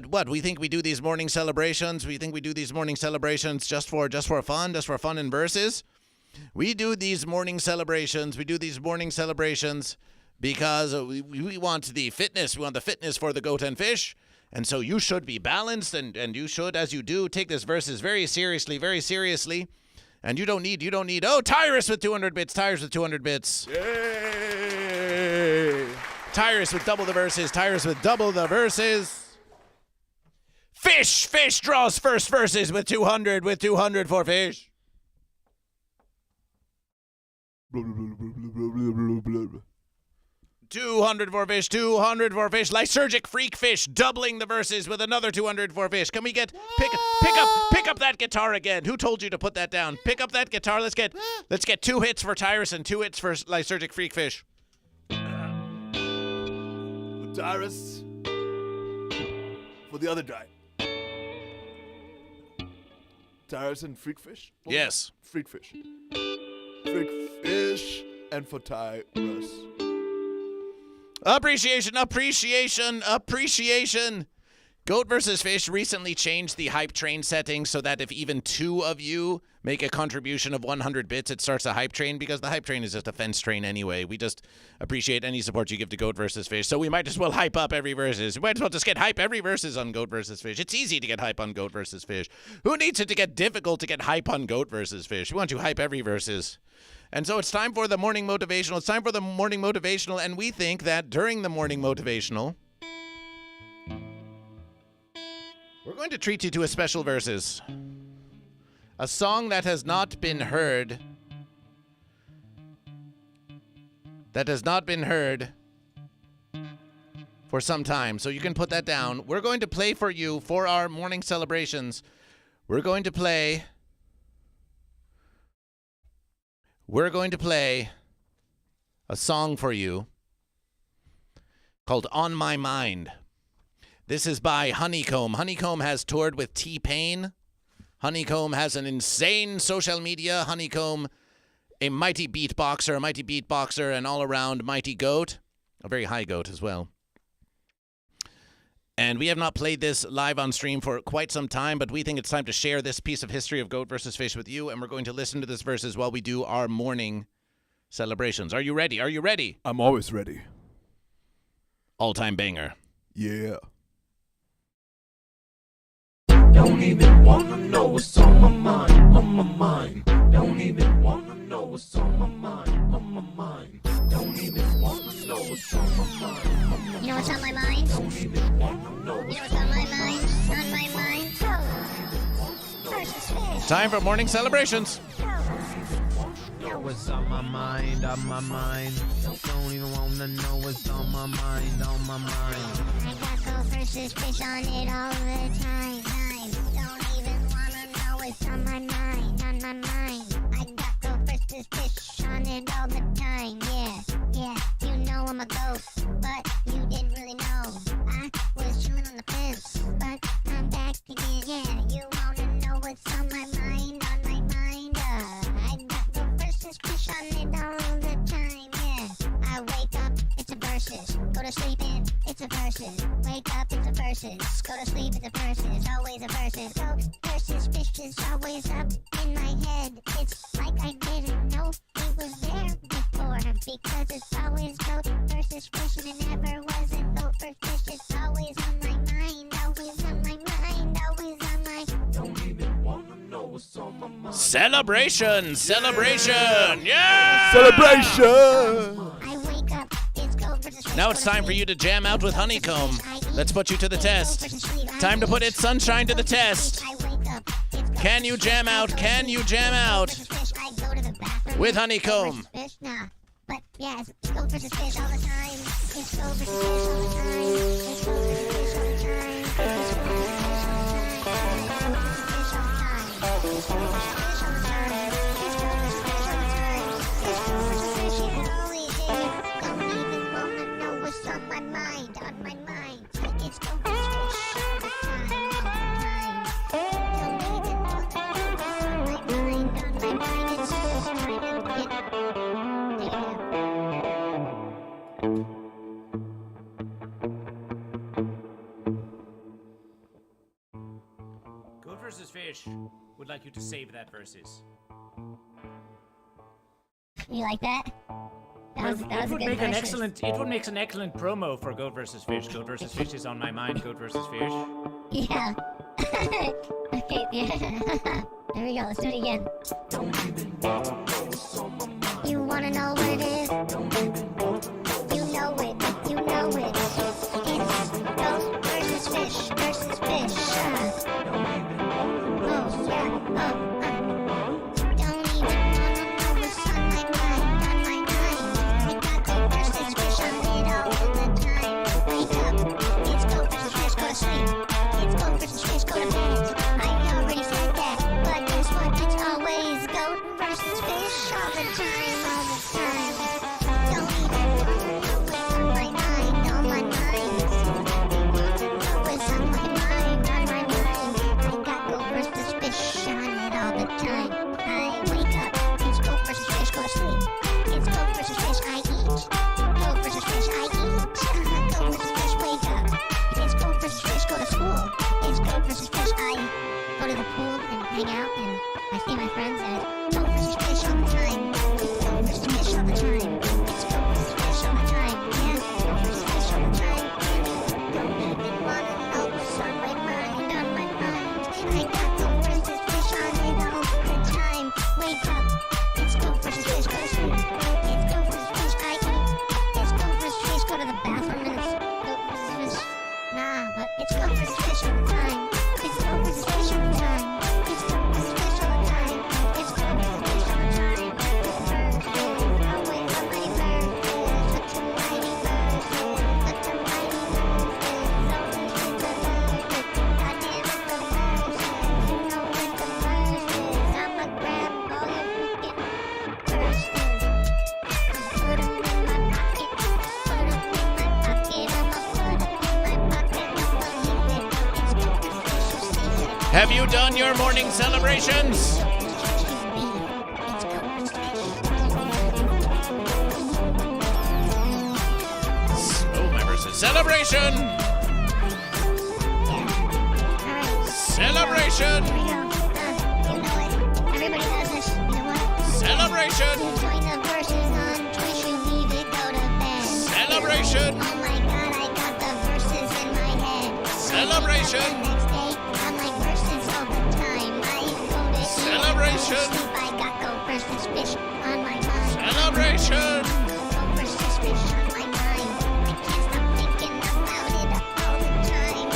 what? We think we do these morning celebrations? We think we do these morning celebrations just for fun and verses? We do these morning celebrations. Because we want the fitness. We want the fitness for the goat and fish. And so you should be balanced, and you should, as you do, take this verses very seriously. And you don't need, Tyrus with 200 bits. Yay! Tyrus with double the verses. Fish draws first verses with 200 for fish. 200 for fish, 200 for fish. Lysergic freak fish, doubling the verses with another 200 for fish. Can we get pick up that guitar again? Who told you to put that down? Pick up that guitar. Let's get 2 hits for Tyrus and 2 hits for Lysergic freak fish. Tyrus. For the other guy. Tyrus and Freakfish? Yes. Freakfish. Freakfish and for Tyrus. Appreciation. Goat vs. Fish recently changed the hype train settings so that if even 2 of you make a contribution of 100 bits, it starts a hype train, because the hype train is just a fence train anyway. We just appreciate any support you give to Goat vs. Fish, so we might as well hype up every versus. We might as well just get hype every versus on Goat vs. Fish. It's easy to get hype on Goat vs. Fish. Who needs it to get difficult to get hype on Goat vs. Fish? We want you hype every versus. And so it's time for the morning motivational. It's time for the morning motivational, and we think that during the morning motivational, we're going to treat you to a special verses. A song that has not been heard. For some time. So you can put that down. We're going to play for you for our morning celebrations. We're going to play a song for you called On My Mind. This is by Honeycomb. Honeycomb has toured with T-Pain. Honeycomb has an insane social media. Honeycomb, a mighty beatboxer, and all-around mighty goat. A very high goat as well. And we have not played this live on stream for quite some time, but we think it's time to share this piece of history of Goat vs. Fish with you, and we're going to listen to this verses while we do our morning celebrations. Are you ready? Are you ready? I'm always ready. All-time banger. Yeah. Don't even wanna know what's on my mind, on my mind. Don't even wanna know what's on my mind, on my mind. Don't even wanna know what's on my mind, on my mind. You know what's on my mind? Don't even wanna know You know what's on my mind? On my mind? Versus fish. Time for morning celebrations. Know what's on my mind, on my mind. Don't even wanna know what's on my mind, on my mind. I got Goat versus fish on it all the time. Don't even wanna know what's on my mind, on my mind. I got Goat versus fish on it all the time. Yeah, you know I'm a goat, but you didn't really know. I was chilling on the fence, but I'm back again. Yeah, you wanna know what's on my mind, on my mind. I got Goat versus fish on it all the time. Yeah, I wake up, it's a versus. Go to sleep in, it's a versus. Wake up, it's a versus. Go to sleep, it's a versus. Always a versus. Goat versus fish is always up in my head. It's like I didn't know it was there before, because it's always goat versus fish, and it never wasn't goat versus fish. It's always on my mind, always on my mind, always on my. Don't even wanna know what's on my mind. Celebration! Yeah! Celebration! I wake up, it's goat versus fish. Now it's time for you to jam out with Honeycomb. Let's put you to the test. Time to put its sunshine to the test. Can you jam out? Can you jam out with Honeycomb? Nah, but yeah, it's goat versus fish all the time. It's goat versus fish all the time. It's goat versus fish all the time. It's goat versus fish all the time. It's goat versus fish all the time. It's goat versus fish all the time. It's goat versus fish, yeah, always here. Don't even wanna know what's on my mind, on my mind. It's goat versus fish all the time, all the time. Don't even wanna know what's on my mind, on my mind. It's just trying to get. Goat vs. Fish would like you to save that versus. You like that? That was a good It would make an excellent promo for Goat vs. Fish. Goat vs. Fish is on my mind. Goat vs. Fish. Yeah. Okay, yeah. There we go, let's do it again. You wanna know what it is? You know it, you know it. It's goat versus fish, versus fish. Oh, yeah, Don't even wanna know what's on my mind, on my mind. I got goat versus fish on it Have you done your morning celebrations? Oh, my verses. Celebration! Celebration! Everybody knows this. You know what? Celebration! Join the verses on Twitch. You leave it, go to bed. Celebration! Oh my god, I got the verses in my head. Celebration! Next day, I'm like verses all the time. I go to eat, Celebration! sleep, I got Go versus Fish on my mind. Celebration! Go versus Fish on my mind. I can't stop thinking about it all the time.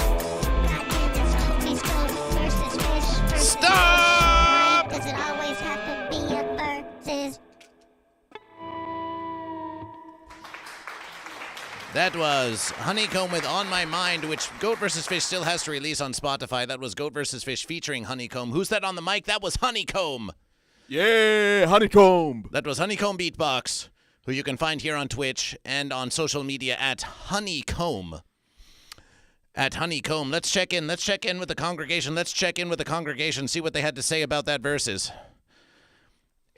Goddamn, it's always Go versus Fish. Versus Stop! Fish. Why does it always have to be a versus? That was Honeycomb with On My Mind, which Goat vs. Fish still has to release on Spotify. That was Goat vs. Fish featuring Honeycomb. Who's that on the mic? That was Honeycomb. Yeah, Honeycomb. That was Honeycomb Beatbox, who you can find here on Twitch and on social media at Honeycomb. At Honeycomb. Let's check in. Let's check in with the congregation. See what they had to say about that verses.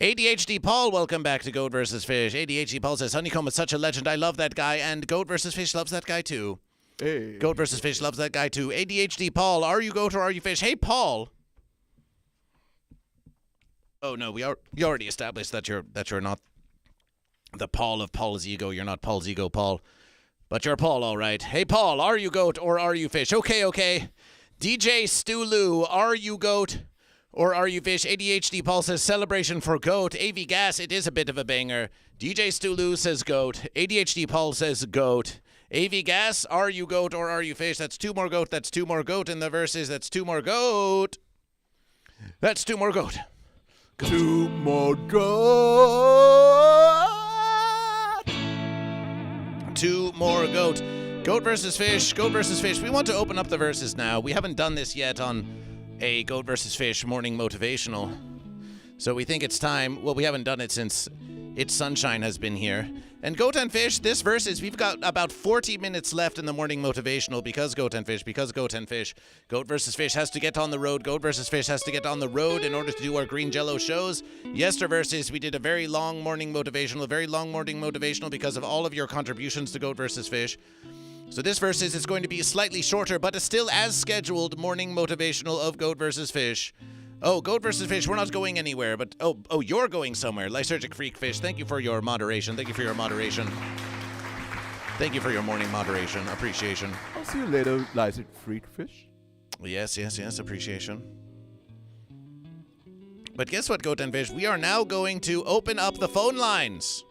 ADHD Paul, welcome back to Goat vs. Fish. ADHD Paul says, Honeycomb is such a legend. I love that guy. And Goat vs. Fish loves that guy too. Hey. Goat vs. Fish loves that guy too. ADHD Paul, are you goat or are you fish? Hey, Paul. Oh, no, we already established that you're not the Paul of Paul's ego. You're not Paul's ego, Paul. But you're Paul, all right. Hey, Paul, are you goat or are you fish? Okay. DJ Stulu, are you goat or are you fish? ADHD Paul says celebration for goat. AV Gas, it is a bit of a banger. DJ Stulu says goat. ADHD Paul says goat. AV Gas, are you goat or are you fish? That's two more goat. That's two more goat in the verses. That's two more goat. That's two more goat. Two more goat. Two more goat. Goat versus fish. Goat versus fish. We want to open up the verses now. We haven't done this yet on a Goat versus Fish morning motivational. So we think it's time. Well, we haven't done it since It's Sunshine has been here. And Goat and Fish, this versus, we've got about 40 minutes left in the morning motivational because Goat and Fish. Goat versus Fish has to get on the road. Goat versus Fish has to get on the road in order to do our Green Jellÿ shows. Yesterday we did a very long morning motivational, because of all of your contributions to Goat versus Fish. So this versus is going to be slightly shorter, but it's still as scheduled morning motivational of Goat versus Fish. Oh, Goat versus Fish, we're not going anywhere, but oh, you're going somewhere. Lysergic Freak Fish, thank you for your moderation. Thank you for your morning moderation. Appreciation. I'll see you later, Lysergic Freak Fish. Yes, appreciation. But guess what, Goat and Fish? We are now going to open up the phone lines.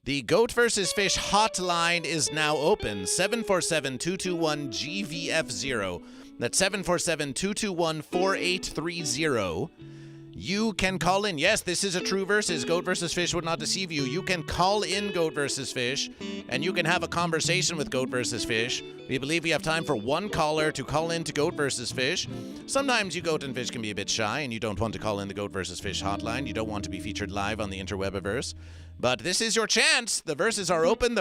The Goat vs. Fish hotline is now open, 747-221-GVF0. That's 747-221-4830. You can call in. Yes, this is a true versus. Goat vs. Fish would not deceive you. You can call in Goat vs. Fish, and you can have a conversation with Goat vs. Fish. We believe we have time for one caller to call in to Goat vs. Fish. Sometimes you Goat and Fish can be a bit shy, and you don't want to call in the Goat vs. Fish hotline. You don't want to be featured live on the interwebiverse. But this is your chance. The verses are open.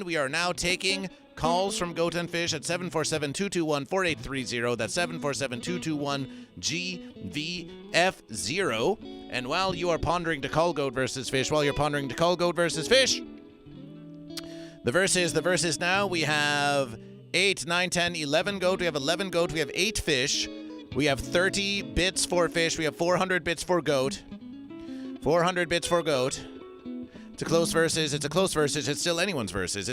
We are now taking calls from Goat and Fish at 747-221-4830. That's 747-221-GVF0. And while you are pondering to call Goat versus Fish, the verses now, we have 8, 9, 10, 11 Goat. We have 11 Goat. We have 8 Fish. We have 30 bits for Fish. We have 400 bits for Goat. 400 bits for Goat. It's a close versus. It's still anyone's versus.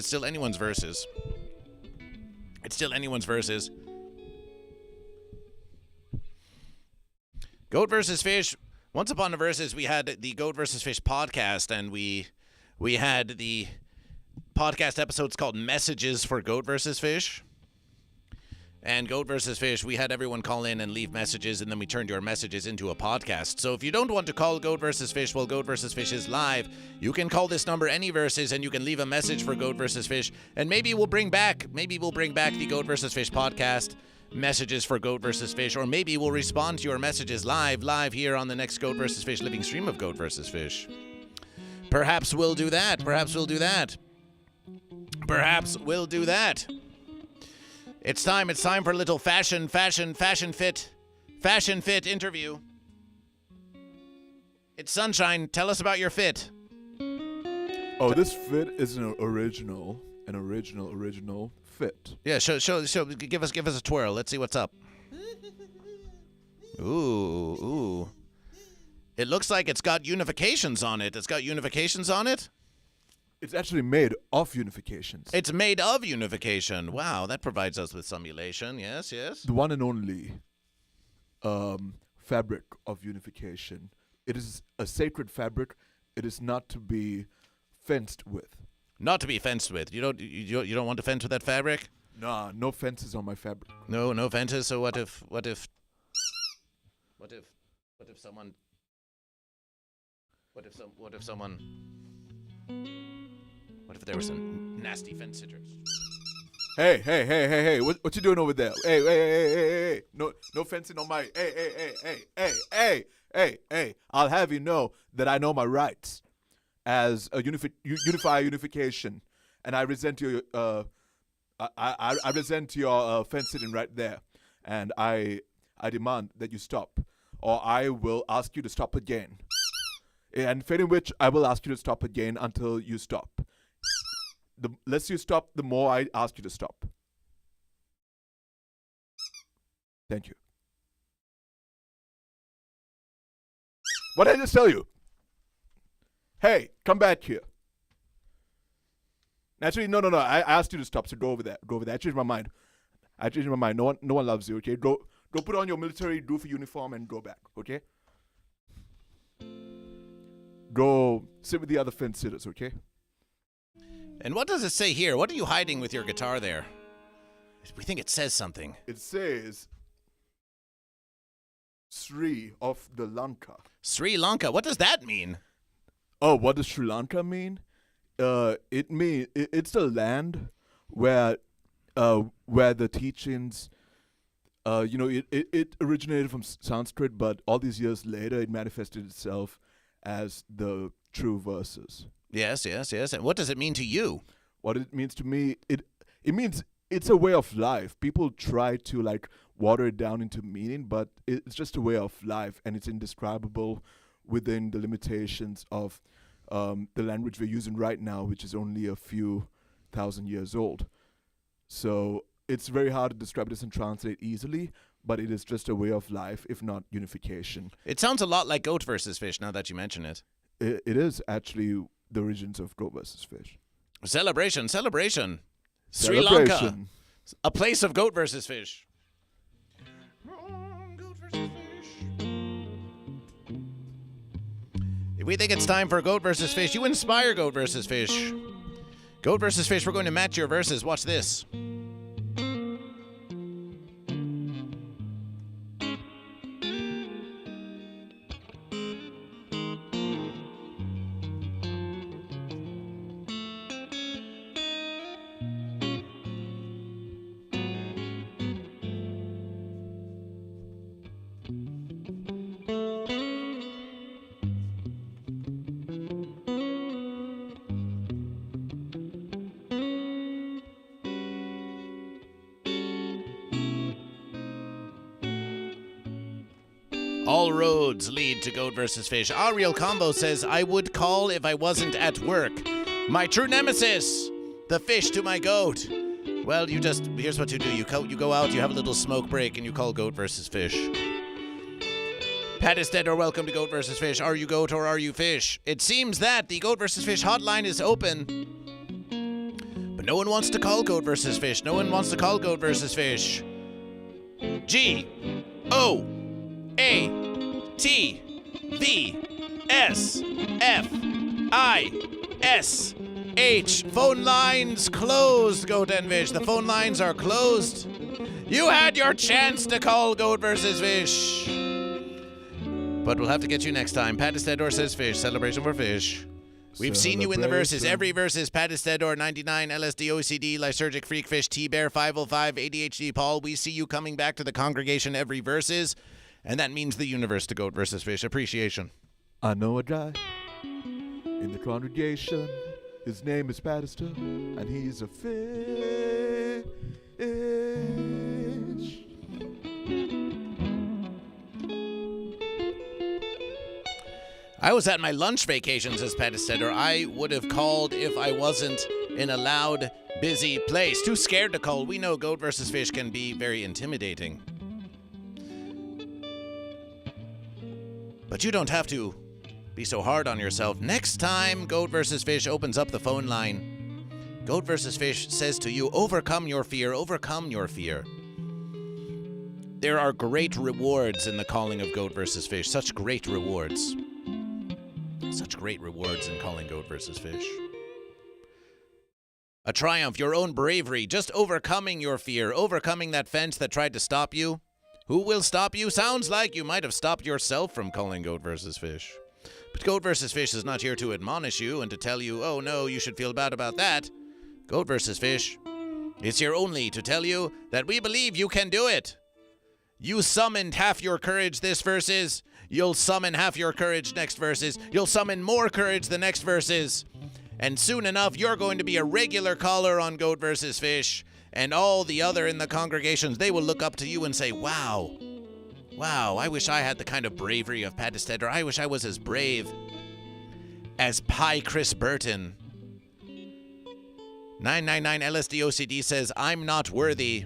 Goat versus Fish. Once upon a versus, we had the Goat versus Fish podcast, and we had the podcast episodes called Messages for Goat versus Fish. And Goat vs. Fish, we had everyone call in and leave messages, and then we turned your messages into a podcast. So if you don't want to call Goat vs. Fish while Goat vs. Fish is live, you can call this number any verses, and you can leave a message for Goat vs. Fish. And maybe we'll bring back the Goat vs. Fish podcast messages for Goat vs. Fish, or maybe we'll respond to your messages live here on the next Goat vs. Fish living stream of Goat vs. Fish. Perhaps we'll do that. It's time for a little fashion fit interview. It's Sunshine. Tell us about your fit. Oh, this fit is an original fit. Yeah, show. Give us a twirl. Let's see what's up. Ooh. It looks like it's got unifications on it. It's actually made of unifications. It's made of unification. Wow, that provides us with some elation. Yes. The one and only fabric of unification. It is a sacred fabric. It is not to be fenced with. Not to be fenced with. You don't want to fence with that fabric? Nah, no fences on my fabric. No fences. So what if someone? What if there was some nasty fence sitters? Hey! What you doing over there? Hey! No fencing on my. Hey! I'll have you know that I know my rights as a unification, and I resent your I resent your fence sitting right there, and I demand that you stop, or I will ask you to stop again. And failing which, I will ask you to stop again until you stop. The less you stop, the more I ask you to stop. Thank you. What did I just tell you? Hey, come back here. Actually, no. I asked you to stop, so go over there. I changed my mind. No one loves you, okay? Go put on your military doofy uniform and go back, okay? Go sit with the other fence sitters, okay? And what does it say here? What are you hiding with your guitar there? We think it says something. It says Sri of the Lanka. Sri Lanka. What does that mean? Oh, what does Sri Lanka mean? It's the land where the teachings, it originated from Sanskrit, but all these years later, it manifested itself as the true verses. Yes. And what does it mean to you? What it means to me, it means it's a way of life. People try to water it down into meaning, but it's just a way of life, and it's indescribable within the limitations of the language we're using right now, which is only a few thousand years old. So it's very hard to describe. It doesn't translate easily, but it is just a way of life, if not unification. It sounds a lot like GoatVsFish now that you mention it. It is actually the origins of GoatVsFish. Celebration. Sri Lanka, a place of GoatVsFish. We think it's time for GoatVsFish. You inspire GoatVsFish. GoatVsFish, we're going to match your verses. Watch this. All roads lead to GoatVsFish. Our Real Combo says, I would call if I wasn't at work. My true nemesis, the fish to my goat. Well, here's what you do. You go out, you have a little smoke break, and you call GoatVsFish. Pat is dead or welcome to GoatVsFish. Are you goat or are you fish? It seems that the GoatVsFish hotline is open. But no one wants to call GoatVsFish. No one wants to call GoatVsFish. GoatVsFish. Phone lines closed, Goat and Fish. The phone lines are closed. You had your chance to call GoatVsFish. But we'll have to get you next time. Pat Istedor says fish. Celebration for fish. We've seen you in the verses. Every verse is Pat Istedor, 99, LSD, OCD, Lysergic, Freak Fish, T-Bear, 505, ADHD, Paul. We see you coming back to the congregation every verses. And that means the universe to GoatVsFish. Appreciation. I know a guy in the congregation. His name is Pattister, and he's a fish. I was at my lunch vacations as Pettistetter. I would have called if I wasn't in a loud, busy place. Too scared to call. We know Goat vs. Fish can be very intimidating. But you don't have to be so hard on yourself. Next time Goat vs. Fish opens up the phone line, Goat vs. Fish says to you, overcome your fear, overcome your fear. There are great rewards in the calling of Goat vs. Fish. Such great rewards. Such great rewards in calling Goat vs. Fish. A triumph, your own bravery, just overcoming your fear, overcoming that fence that tried to stop you. Who will stop you? Sounds like you might have stopped yourself from calling Goat vs. Fish. But Goat vs. Fish is not here to admonish you and to tell you, oh no, you should feel bad about that. Goat vs. Fish is here only to tell you that we believe you can do it. You summoned half your courage this verses. You'll summon half your courage next verses. You'll summon more courage the next verses. And soon enough, you're going to be a regular caller on Goat vs. Fish. And all the other in the congregations, they will look up to you and say, wow, I wish I had the kind of bravery of Pettistetter. I wish I was as brave as Pi Chris Burton. 999 LSDOCD says, I'm not worthy.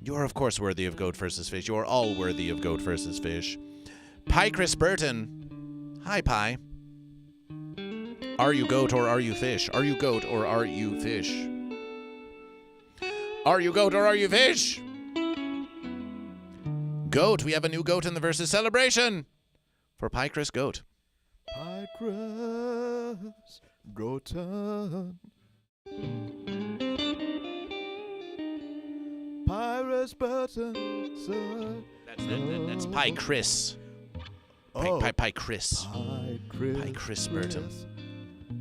You're, of course, worthy of Goat vs. Fish. You're all worthy of Goat vs. Fish. Pi Chris Burton. Hi, Pi. Are you goat or are you fish? Are you goat or are you fish? Are you goat or are you fish? Goat. We have a new goat in the versus celebration for Pi Chris Goat. Pi Chris Goaton. Pirates Burton, sir. That's Pi Chris. Oh. Pi Chris. Pi Chris. Pi Chris Burton.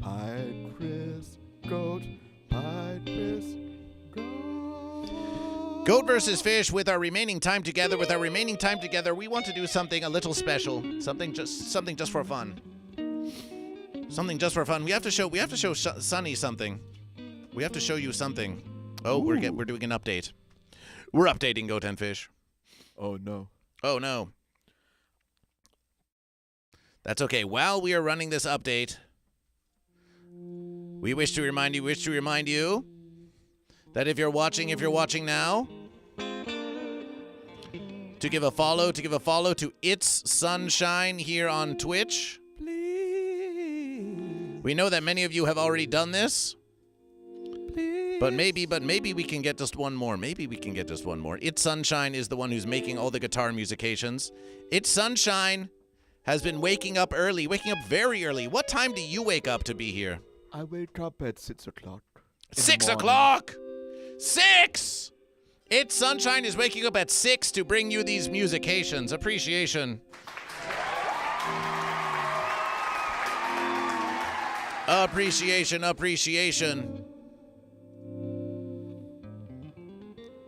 Pi Chris Goat. Pi Chris Goat. Goat versus Fish with our remaining time together. With our remaining time together, we want to do something a little special. Something just for fun. Something just for fun. We have to show Sonny something. We have to show you something. Oh, we're doing an update. We're updating Goat and Fish. Oh no. Oh no. That's okay. While we are running this update, we wish to remind you that if you're watching now, to give a follow to It's Sunshine here on Twitch. Please. We know that many of you have already done this. Please. But maybe we can get just one more. It's Sunshine is the one who's making all the guitar musications. It's Sunshine has been waking up very early. What time do you wake up to be here? I wake up at 6 o'clock. 6 o'clock! 6! It's Sunshine is waking up at 6 to bring you these musications. Appreciation. Appreciation.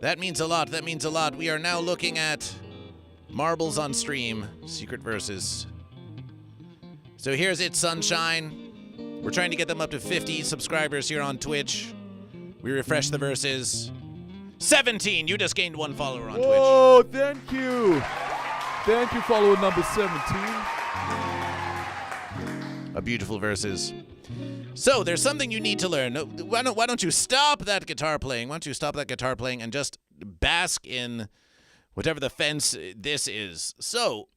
That means a lot. We are now looking at Marbles on Stream, Secret Verses. So here's It's Sunshine. We're trying to get them up to 50 subscribers here on Twitch. We refresh the verses. 17! You just gained one follower on Twitch. Oh, thank you. Thank you, follower number 17. A beautiful verses. So there's something you need to learn. Why don't you stop that guitar playing? Why don't you stop that guitar playing and just bask in whatever the fence this is. So,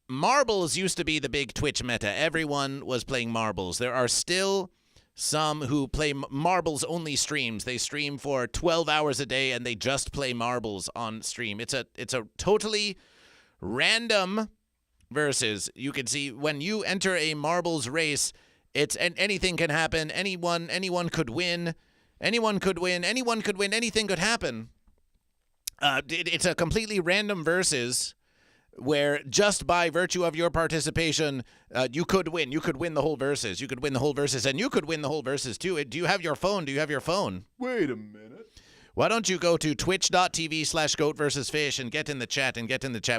marbles used to be the big Twitch meta. Everyone was playing marbles. There are still some who play marbles-only streams. They stream for 12 hours a day, and they just play marbles on stream. It's a totally random versus. You can see when you enter a marbles race, anything can happen. Anyone could win. Anything could happen. It's a completely random versus where just by virtue of your participation, you could win. You could win the whole verses. And you could win the whole verses too. Do you have your phone? Wait a minute. Why don't you go to twitch.tv/GoatVsFish and get in the chat.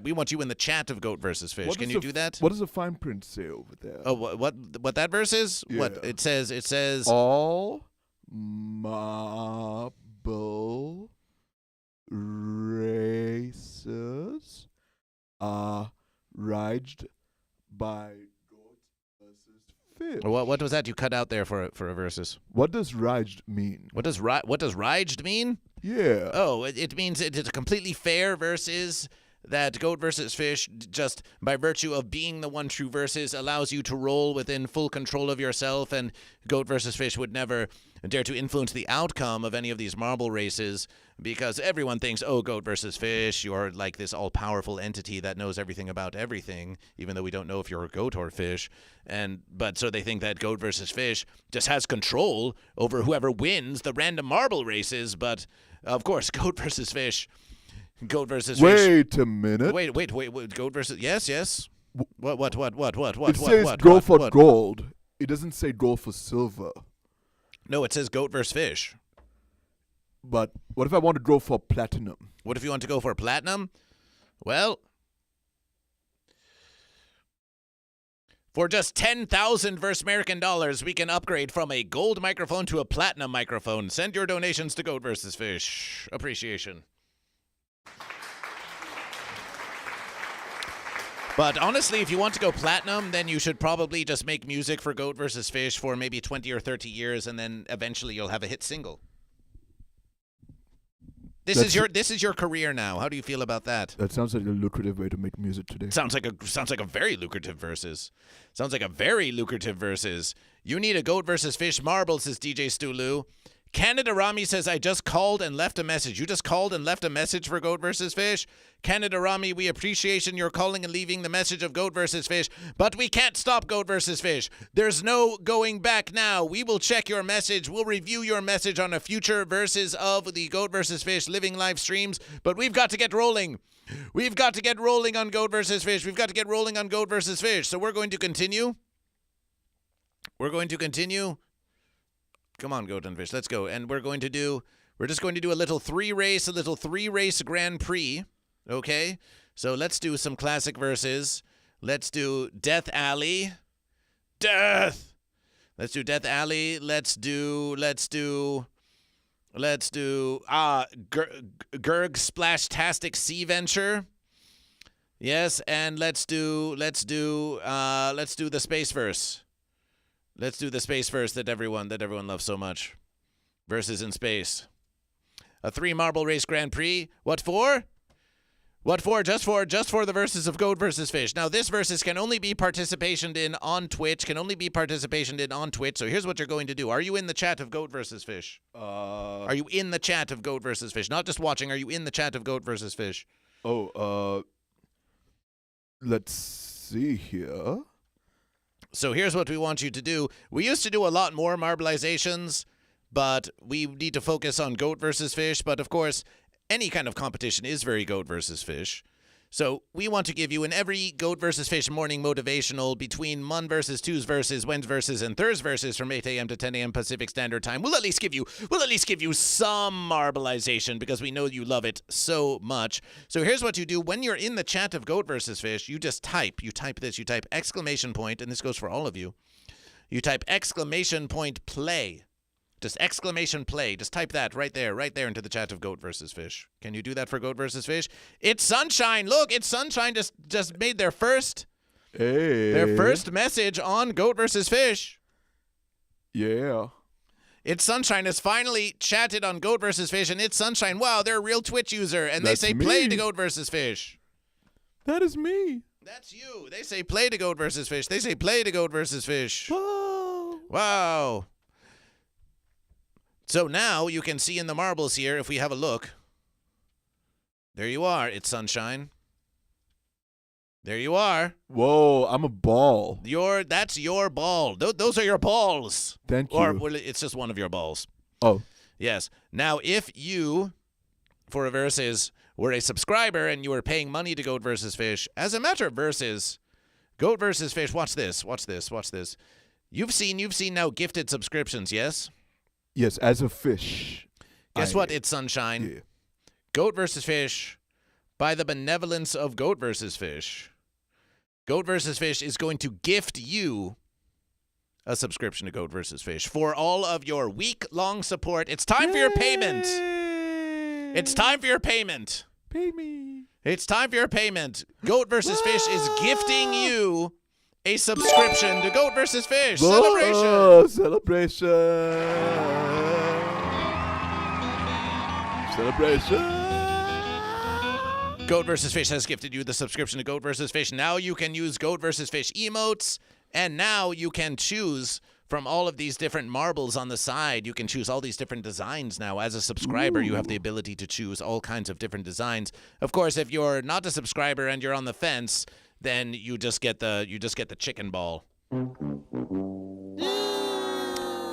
We want you in the chat of Goat vs. Fish. Can you do that? What does the fine print say over there? Oh, what that verse is? Yeah. What it says. All marble races are rigged by Goat versus Fish. What was that you cut out there for a versus? What does Raj mean? What does Rajd mean? Yeah. Oh, it means it's a completely fair versus that Goat versus Fish, just by virtue of being the one true versus, allows you to roll within full control of yourself, and Goat versus Fish would never dare to influence the outcome of any of these marble races, because everyone thinks, oh, Goat versus Fish, you're like this all-powerful entity that knows everything about everything, even though we don't know if you're a goat or fish. But so they think that Goat versus Fish just has control over whoever wins the random marble races, but of course, Goat versus Fish. Goat versus Fish. Wait a minute. Wait. Goat versus yes. What? It says go for gold. It doesn't say go for silver. No, it says Goat versus Fish. But what if I want to go for platinum? What if you want to go for platinum? Well, for just 10,000 versus American dollars, we can upgrade from a gold microphone to a platinum microphone. Send your donations to Goat versus Fish. Appreciation. But honestly, if you want to go platinum, then you should probably just make music for Goat versus Fish for maybe 20 or 30 years, and then eventually you'll have a hit single. This is your career now. How do you feel about that? That sounds like a lucrative way to make music today. Sounds like a very lucrative versus. Sounds like a very lucrative versus. You need a Goat versus Fish marble, says DJ Stulu. Canada Rami says, I just called and left a message. You just called and left a message for Goat versus Fish? Canada Rami, we appreciate your calling and leaving the message of Goat versus Fish, but we can't stop Goat versus Fish. There's no going back now. We will check your message. We'll review your message on a future versus of the Goat versus Fish living live streams, but we've got to get rolling. We've got to get rolling on Goat versus Fish. We've got to get rolling on Goat versus Fish. So we're going to continue. Come on, Goat and Fish, let's go. And we're just going to do a little three race Grand Prix, okay? So let's do some classic verses. Let's do Death Alley. Death! Let's do Death Alley. Let's do Gurg Splashtastic Sea Venture. Yes, and let's do the Space Verse. Let's do the space verse that everyone loves so much. Verses in space. A 3 marble race Grand Prix. What for? Just for the verses of Goat versus Fish. Now this versus can only be participationed in on Twitch. So here's what you're going to do. Are you in the chat of Goat versus Fish? Are you in the chat of Goat versus Fish? Not just watching. Are you in the chat of Goat versus Fish? Let's see here. So here's what we want you to do. We used to do a lot more marbleizations, but we need to focus on Goat versus Fish. But of course, any kind of competition is very Goat versus Fish. So we want to give you in every Goat versus Fish morning motivational between Mon versus Tues versus Wednesday versus and Thursday versus from 8 a.m. to 10 a.m. Pacific Standard Time. We'll at least give you some marbleization because we know you love it so much. So here's what you do. When you're in the chat of Goat versus Fish, you just type. You type exclamation point, and this goes for all of you. You type exclamation point play. Just exclamation play. Just type that right there into the chat of Goat versus Fish. Can you do that for Goat versus Fish? It's Sunshine. Look, it's Sunshine just made their first message on Goat versus Fish. Yeah. It's Sunshine has finally chatted on Goat versus Fish, and It's Sunshine. Wow, they're a real Twitch user, and That's they say me. play to Goat versus Fish. That is me. That's you. They say play to Goat versus Fish. They say play to Goat versus Fish. Whoa. Wow. So now you can see in the marbles here, if we have a look. There you are, It's Sunshine. There you are. Whoa, I'm a ball. That's your ball. Those are your balls. Thank you. Or well, it's just one of your balls. Oh. Yes. Now, if you, for a versus, were a subscriber and you were paying money to Goat versus Fish, as a matter of versus, Goat versus Fish, watch this. You've seen now gifted subscriptions, yes? Yes, as a fish. Guess what, It's Sunshine? Yeah. Goat versus Fish, by the benevolence of Goat versus Fish, Goat versus Fish is going to gift you a subscription to Goat versus Fish for all of your week-long support. It's time for your payment. It's time for your payment. Pay me. It's time for your payment. Goat versus Fish is gifting you a subscription to Goat vs. Fish. Oh, Celebration. Celebration. Goat vs. Fish has gifted you the subscription to Goat vs. Fish. Now you can use Goat vs. Fish emotes, and now you can choose from all of these different marbles on the side. You can choose all these different designs now. As a subscriber, you have the ability to choose all kinds of different designs. Of course, if you're not a subscriber and you're on the fence, then you just get the chicken ball.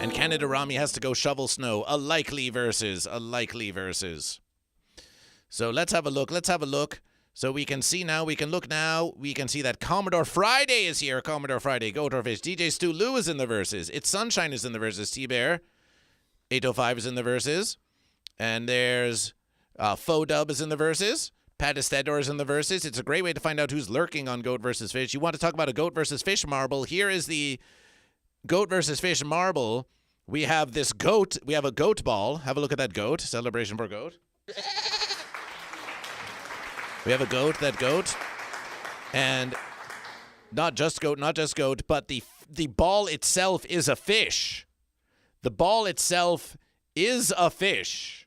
And Canada Rami has to go shovel snow. A likely versus. So let's have a look. So we can see now, we can look now. We can see that Commodore Friday is here. Commodore Friday, Goat or Fish. DJ Stu Lou is in the verses. It's Sunshine is in the verses. T-Bear. 805 is in the verses. And there's Faux Dub is in the verses. Pat Estedor is in the verses. It's a great way to find out who's lurking on Goat vs. Fish. You want to talk about a Goat vs. Fish marble. Here is the Goat vs. Fish marble. We have this goat. We have a goat ball. Have a look at that goat. Celebration for goat. We have a goat, that goat. And not just goat, but the ball itself is a fish. The ball itself is a fish.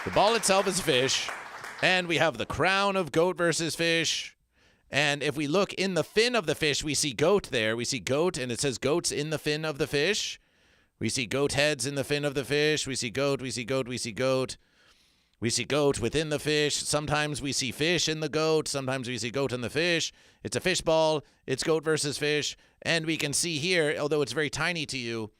The ball itself is a fish. And we have the crown of Goat vs. Fish. And if we look in the fin of the fish, we see goat there. We see goat, and it says goats in the fin of the fish. We see goat heads in the fin of the fish. We see goat, we see goat, we see goat. We see goat within the fish. Sometimes we see fish in the goat. Sometimes we see goat in the fish. It's a fish ball. It's Goat vs. Fish. And we can see here, although it's very tiny to you,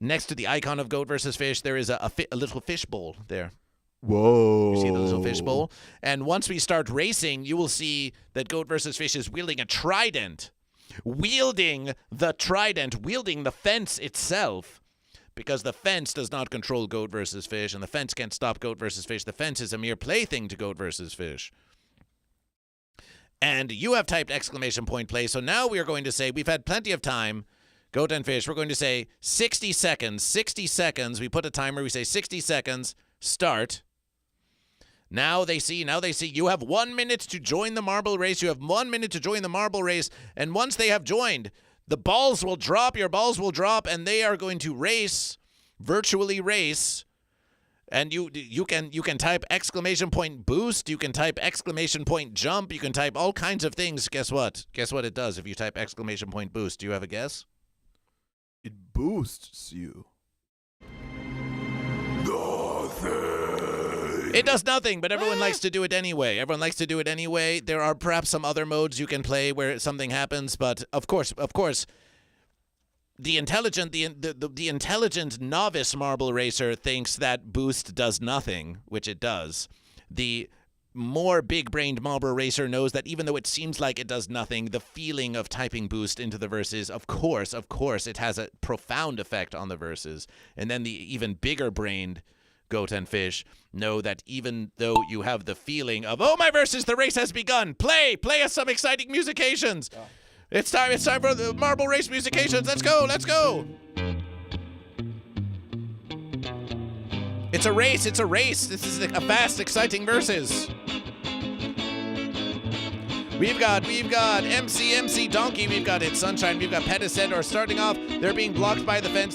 next to the icon of Goat vs. Fish, there is a little fish bowl there. Whoa. You see the little fish bowl? And once we start racing, you will see that Goat vs. Fish is wielding a trident. Wielding the fence itself, because the fence does not control Goat vs. Fish, and the fence can't stop Goat vs. Fish. The fence is a mere plaything to Goat vs. Fish. And you have typed exclamation point play, so now we are going to say, we've had plenty of time, Goat and Fish, we're going to say 60 seconds. 60 seconds, we put a timer, we say 60 seconds, start. Now they see, you have 1 minute to join the marble race. You have 1 minute to join the marble race. And once they have joined, the balls will drop, your balls will drop, and they are going to race, virtually race. And you can type exclamation point boost, you can type exclamation point jump, you can type all kinds of things. Guess what? Guess what it does if you type exclamation point boost? Do you have a guess? It boosts you. It does nothing, but everyone likes to do it anyway. There are perhaps some other modes you can play where something happens, but of course, the intelligent novice marble racer thinks that boost does nothing, which it does. The more big-brained marble racer knows that even though it seems like it does nothing, the feeling of typing boost into the verses, of course, it has a profound effect on the verses. And then the even bigger-brained Goat and Fish know that even though you have the feeling of, oh, my verses, the race has begun. Play us some exciting musications. Yeah. It's time for the marble race musications. Let's go. It's a race. This is a fast, exciting verses. We've got MC Donkey, we've got It's Sunshine, we've got Petticet, starting off, they're being blocked by the fence,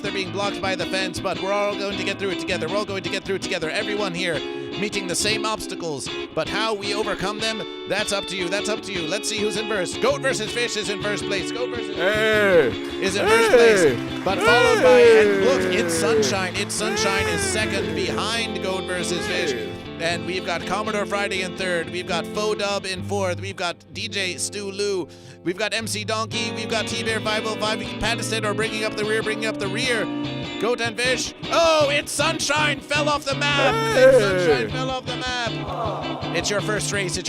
but we're all going to get through it together. Everyone here meeting the same obstacles, but how we overcome them, that's up to you. Let's see who's in first. Goat vs. Fish is in first place. Goat vs. Fish is in first place, but followed by, and look, It's Sunshine. It's Sunshine is second behind Goat vs. Fish. And we've got Commodore Friday in third. We've got Faux Dub in fourth. We've got DJ Stu Lou. We've got MC Donkey. We've got T-Bear 505. Patticet bringing up the rear. Goat and Fish. Oh, It's Sunshine fell off the map. It's Sunshine fell off the map. It's your first race. You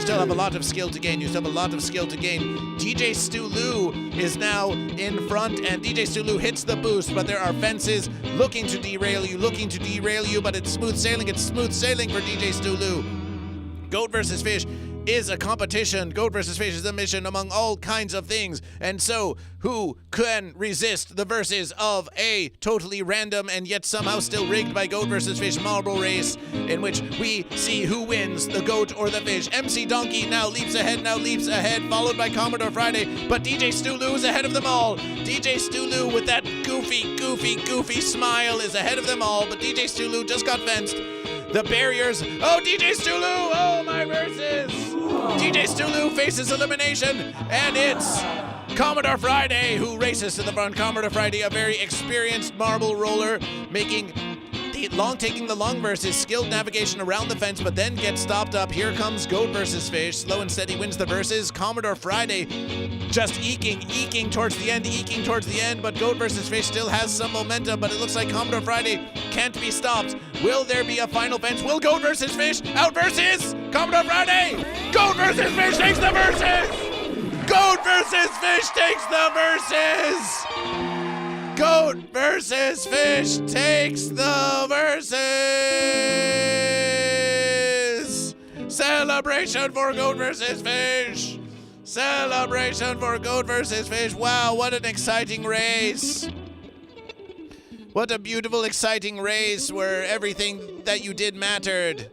still have a lot of skill to gain. DJ Stu Lou is now in front, and DJ Stu Lou hits the boost, but there are fences looking to derail you, but it's smooth sailing for DJ Stu Lou. Goat vs. Fish is a competition. Goat vs. Fish is a mission among all kinds of things. And so, who can resist the verses of a totally random and yet somehow still rigged by Goat vs. Fish marble race in which we see who wins, the goat or the fish? MC Donkey now leaps ahead, followed by Commodore Friday, but DJ Stulu is ahead of them all. DJ Stulu with that goofy smile is ahead of them all, but DJ Stulu just got fenced. The barriers. Oh, DJ Stulu! Oh, my verses! DJ Stulu faces elimination, and it's Commodore Friday who races to the front. Commodore Friday, a very experienced marble roller, taking the long verses, skilled navigation around the fence, but then gets stopped up. Here comes Goat vs. Fish. Slow and steady wins the verses. Commodore Friday just eking towards the end, but Goat vs. Fish still has some momentum, but it looks like Commodore Friday can't be stopped. Will there be a final fence? Will Goat vs. Fish out versus Commodore Friday? Goat vs. Fish takes the verses! Goat vs. Fish takes the verses! Goat vs. Fish takes the verses! Celebration for Goat vs. Fish! Celebration for Goat vs. Fish! Wow, what an exciting race! What a beautiful, exciting race where everything that you did mattered.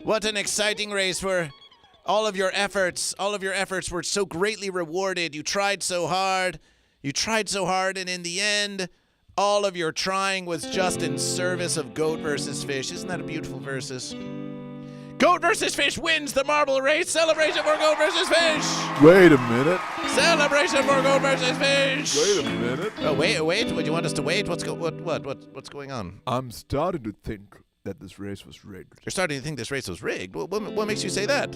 What an exciting race where all of your efforts were so greatly rewarded. You tried so hard, and in the end, all of your trying was just in service of Goat vs. Fish. Isn't that a beautiful verses? Goat vs. Fish wins the marble race. Celebration for Goat vs. Fish. Wait a minute. Celebration for Goat vs. Fish. Wait a minute. Oh, wait. Would you want us to wait? What's going on? I'm starting to think that this race was rigged. You're starting to think this race was rigged? What makes you say that?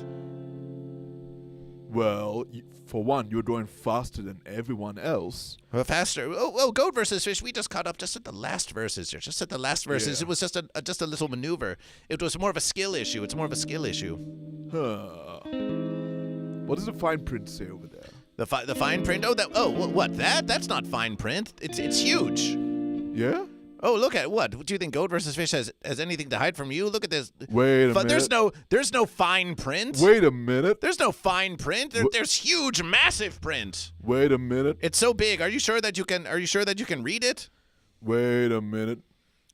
Well, for one, you're going faster than everyone else. Faster. Oh, Goat vs. Fish. We just caught up just at the last verses here. Just at the last verses. Yeah. It was just a little maneuver. It was more of a skill issue. It's more of a skill issue. Huh. What does the fine print say over there? The fine print? What? That's not fine print. It's huge. Yeah? Oh, look at what? Do you think Goat vs. Fish has anything to hide from you? Look at this. Wait a minute. There's no fine print. Wait a minute. There's no fine print. There's huge, massive print. Wait a minute. It's so big. Are you sure that you can read it? Wait a minute.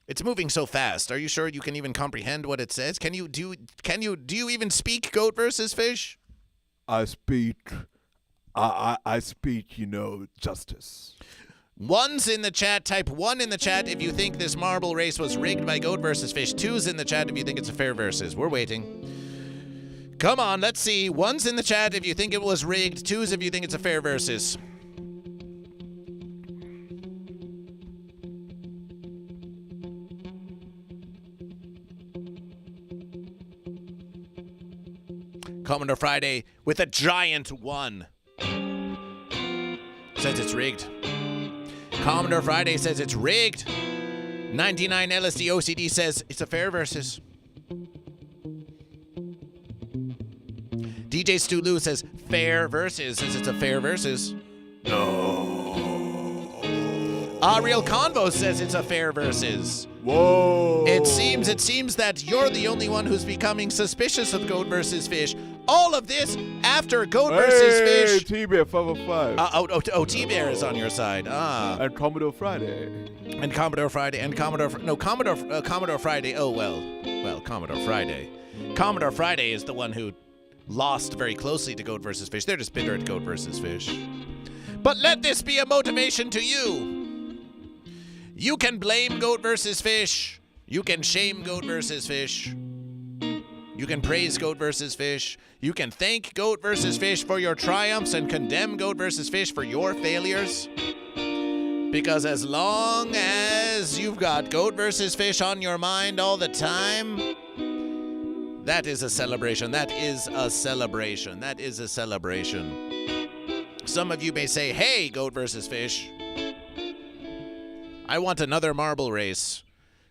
It's moving so fast. Are you sure you can even comprehend what it says? Do you even speak Goat vs. Fish? I speak, justice. One's in the chat. Type 1 in the chat if you think this marble race was rigged by Goat vs. Fish. 2's in the chat if you think it's a fair versus. We're waiting. Come on, let's see. 1's in the chat if you think it was rigged. 2's if you think it's a fair versus. Commodore Friday with a giant 1. Says it's rigged. Commodore Friday says it's rigged. 99 LSD OCD says it's a fair versus. DJ Stulu says fair versus, says it's a fair versus. No. Ariel Convo says it's a fair versus. Whoa. It seems that you're the only one who's becoming suspicious of Goat vs. Fish. All of this after Goat vs. Fish. T-Bear 505. T-Bear is on your side. And Commodore Friday. And Commodore Friday. And Commodore Friday. Oh, well, Commodore Friday. Commodore Friday is the one who lost very closely to Goat vs. Fish. They're just bitter at Goat vs. Fish. But let this be a motivation to you. You can blame Goat vs. Fish. You can shame Goat vs. Fish. You can praise Goat vs. Fish. You can thank Goat vs. Fish for your triumphs and condemn Goat vs. Fish for your failures. Because as long as you've got Goat vs. Fish on your mind all the time, that is a celebration. That is a celebration. That is a celebration. Some of you may say, hey, Goat vs. Fish, I want another marble race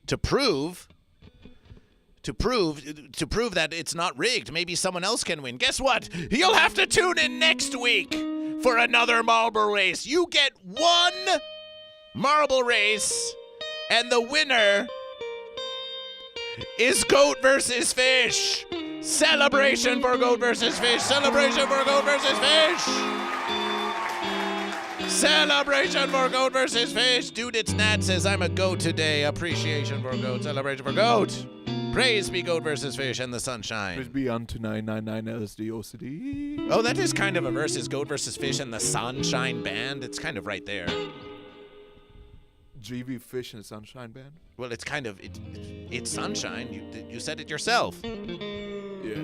to prove that it's not rigged. Maybe someone else can win. Guess what? You'll have to tune in next week for another marble race. You get one marble race, and the winner is Goat vs. Fish. Celebration for Goat vs. Fish. Celebration for Goat vs. Fish. Celebration for Goat vs. Fish. Dude, it's Nat says, I'm a goat today. Appreciation for goat. Celebration for goat. Praise be Goat vs. Fish and the sunshine. Praise be unto 999 LSD OCD. Oh, that is kind of a versus Goat vs. Fish and the Sunshine Band. It's kind of right there. GV Fish and the Sunshine Band? Well, it's kind of, it's sunshine. You said it yourself. Yeah.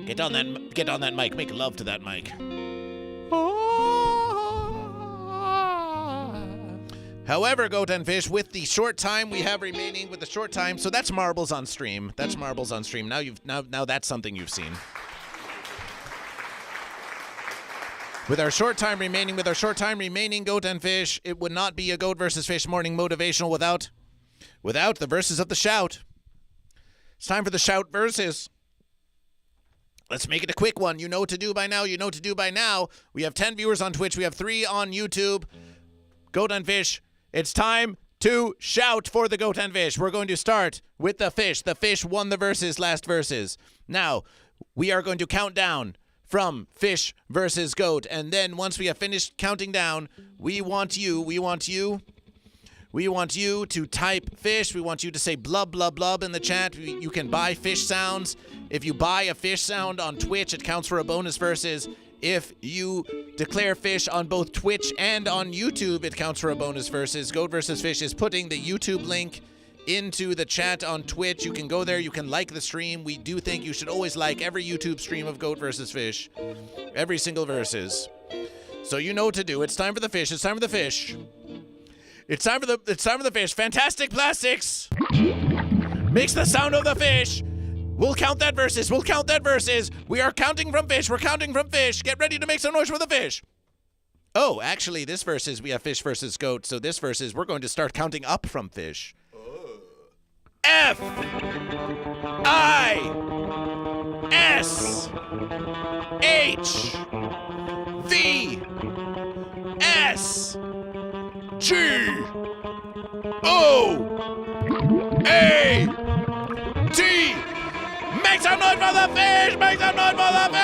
Get on that mic. Make love to that mic. However, Goat and Fish, with the short time we have remaining, so that's marbles on stream. Now that's something you've seen. With our short time remaining, Goat and Fish, it would not be a Goat vs. Fish morning motivational without the verses of the shout. It's time for the shout verses. Let's make it a quick one. You know what to do by now. We have 10 viewers on Twitch. We have 3 on YouTube. Goat and Fish, it's time to shout for the Goat and Fish. We're going to start with the Fish. The Fish won the last verses. Now, we are going to count down from Fish versus Goat. And then once we have finished counting down, we want you to type fish. We want you to say blub, blub, blub in the chat. You can buy fish sounds. If you buy a fish sound on Twitch, it counts for a bonus versus. If you declare fish on both Twitch and on YouTube, it counts for a bonus versus. Goat vs. Fish is putting the YouTube link into the chat on Twitch. You can go there. You can like the stream. We do think you should always like every YouTube stream of Goat vs. Fish. Every single verses. So you know what to do. It's time for the fish. It's time for the fish. It's time for the fish. Fantastic Plastics makes the sound of the fish. We'll count that verses. We are counting from fish. We're counting from fish. Get ready to make some noise for the fish. Oh, actually, this versus we have Fish versus Goat. So this versus we're going to start counting up from fish. F I S H V S G O A T. Make some noise for the fish! Make some noise for the fish!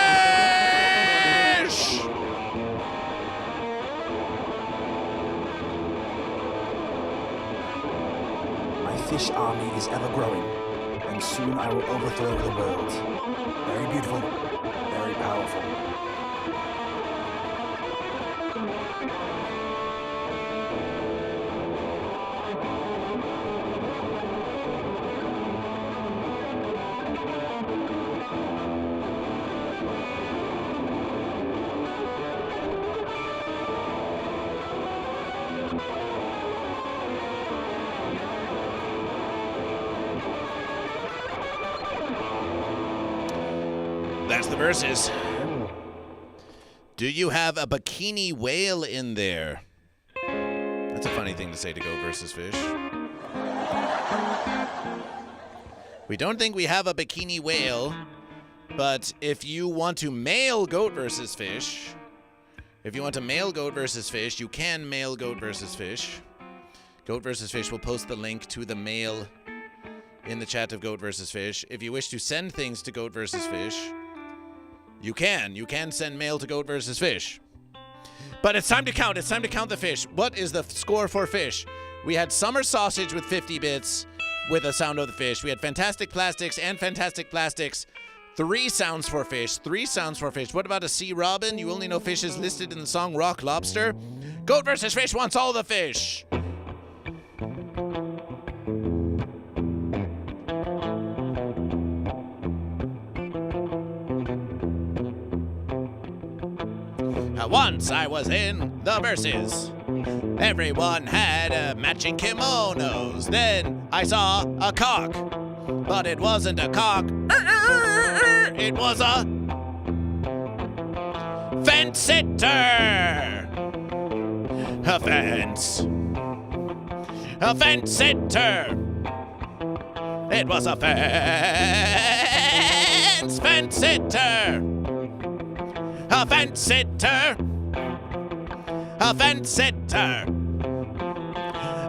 My fish army is ever growing, and soon I will overthrow the world. Very beautiful, very powerful. That's the verses. Do you have a bikini whale in there? That's a funny thing to say to Goat vs. Fish. We don't think we have a bikini whale, but if you want to mail Goat vs. Fish, you can mail Goat vs. Fish. Goat vs. Fish will post the link to the mail in the chat of Goat vs. Fish. If you wish to send things to Goat vs. Fish, you can send mail to Goat vs. Fish. But it's time to count. It's time to count the fish. What is the score for fish? We had Summer Sausage with 50 bits with a sound of the fish. We had Fantastic Plastics and Fantastic Plastics. 3 sounds for fish. What about a sea robin? You only know fish is listed in the song Rock Lobster. Goat vs. Fish wants all the fish. Once I was in the verses. Everyone had matching kimonos. Then I saw a cock, but it wasn't a cock. It was a fence sitter. A fence sitter. It was a fence sitter. A fence sitter. A fence sitter.